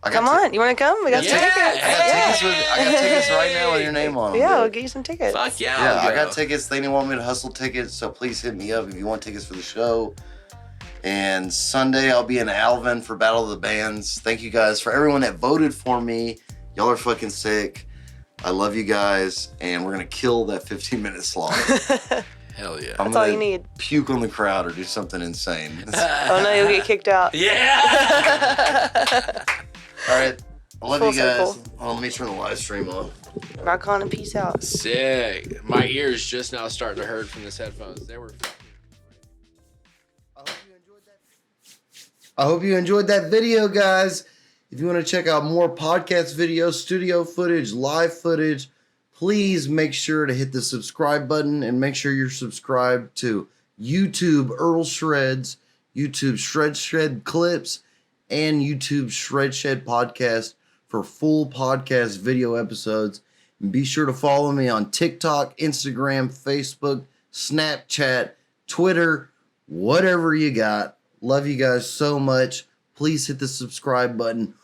Come on. You want to come? We got some tickets. I got tickets right now with your name on them. Yeah, dude. we'll get you some tickets. Fuck yeah. Yeah, I'll I go. got tickets. They didn't want me to hustle tickets, so please hit me up if you want tickets for the show. And Sunday, I'll be in Alvin for Battle of the Bands. Thank you guys for everyone that voted for me. Y'all are fucking sick. I love you guys, and we're going to kill that 15-minute slot. Hell yeah. That's all you need. Puke on the crowd or do something insane. Oh, no, you'll get kicked out. Yeah. All right. I love Full you guys. circle. Oh, let me turn the live stream on. Rock on and peace out. Sick. My ears just now starting to hurt from this headphones. They were fucking... I hope you enjoyed that video, guys. If you want to check out more podcast videos, studio footage, live footage, please make sure to hit the subscribe button and make sure you're subscribed to YouTube Earl Shreds, YouTube Shred Clips, and YouTube Shred Shed Podcast for full podcast video episodes. And be sure to follow me on TikTok, Instagram, Facebook, Snapchat, Twitter, whatever you got. Love you guys so much. Please hit the subscribe button.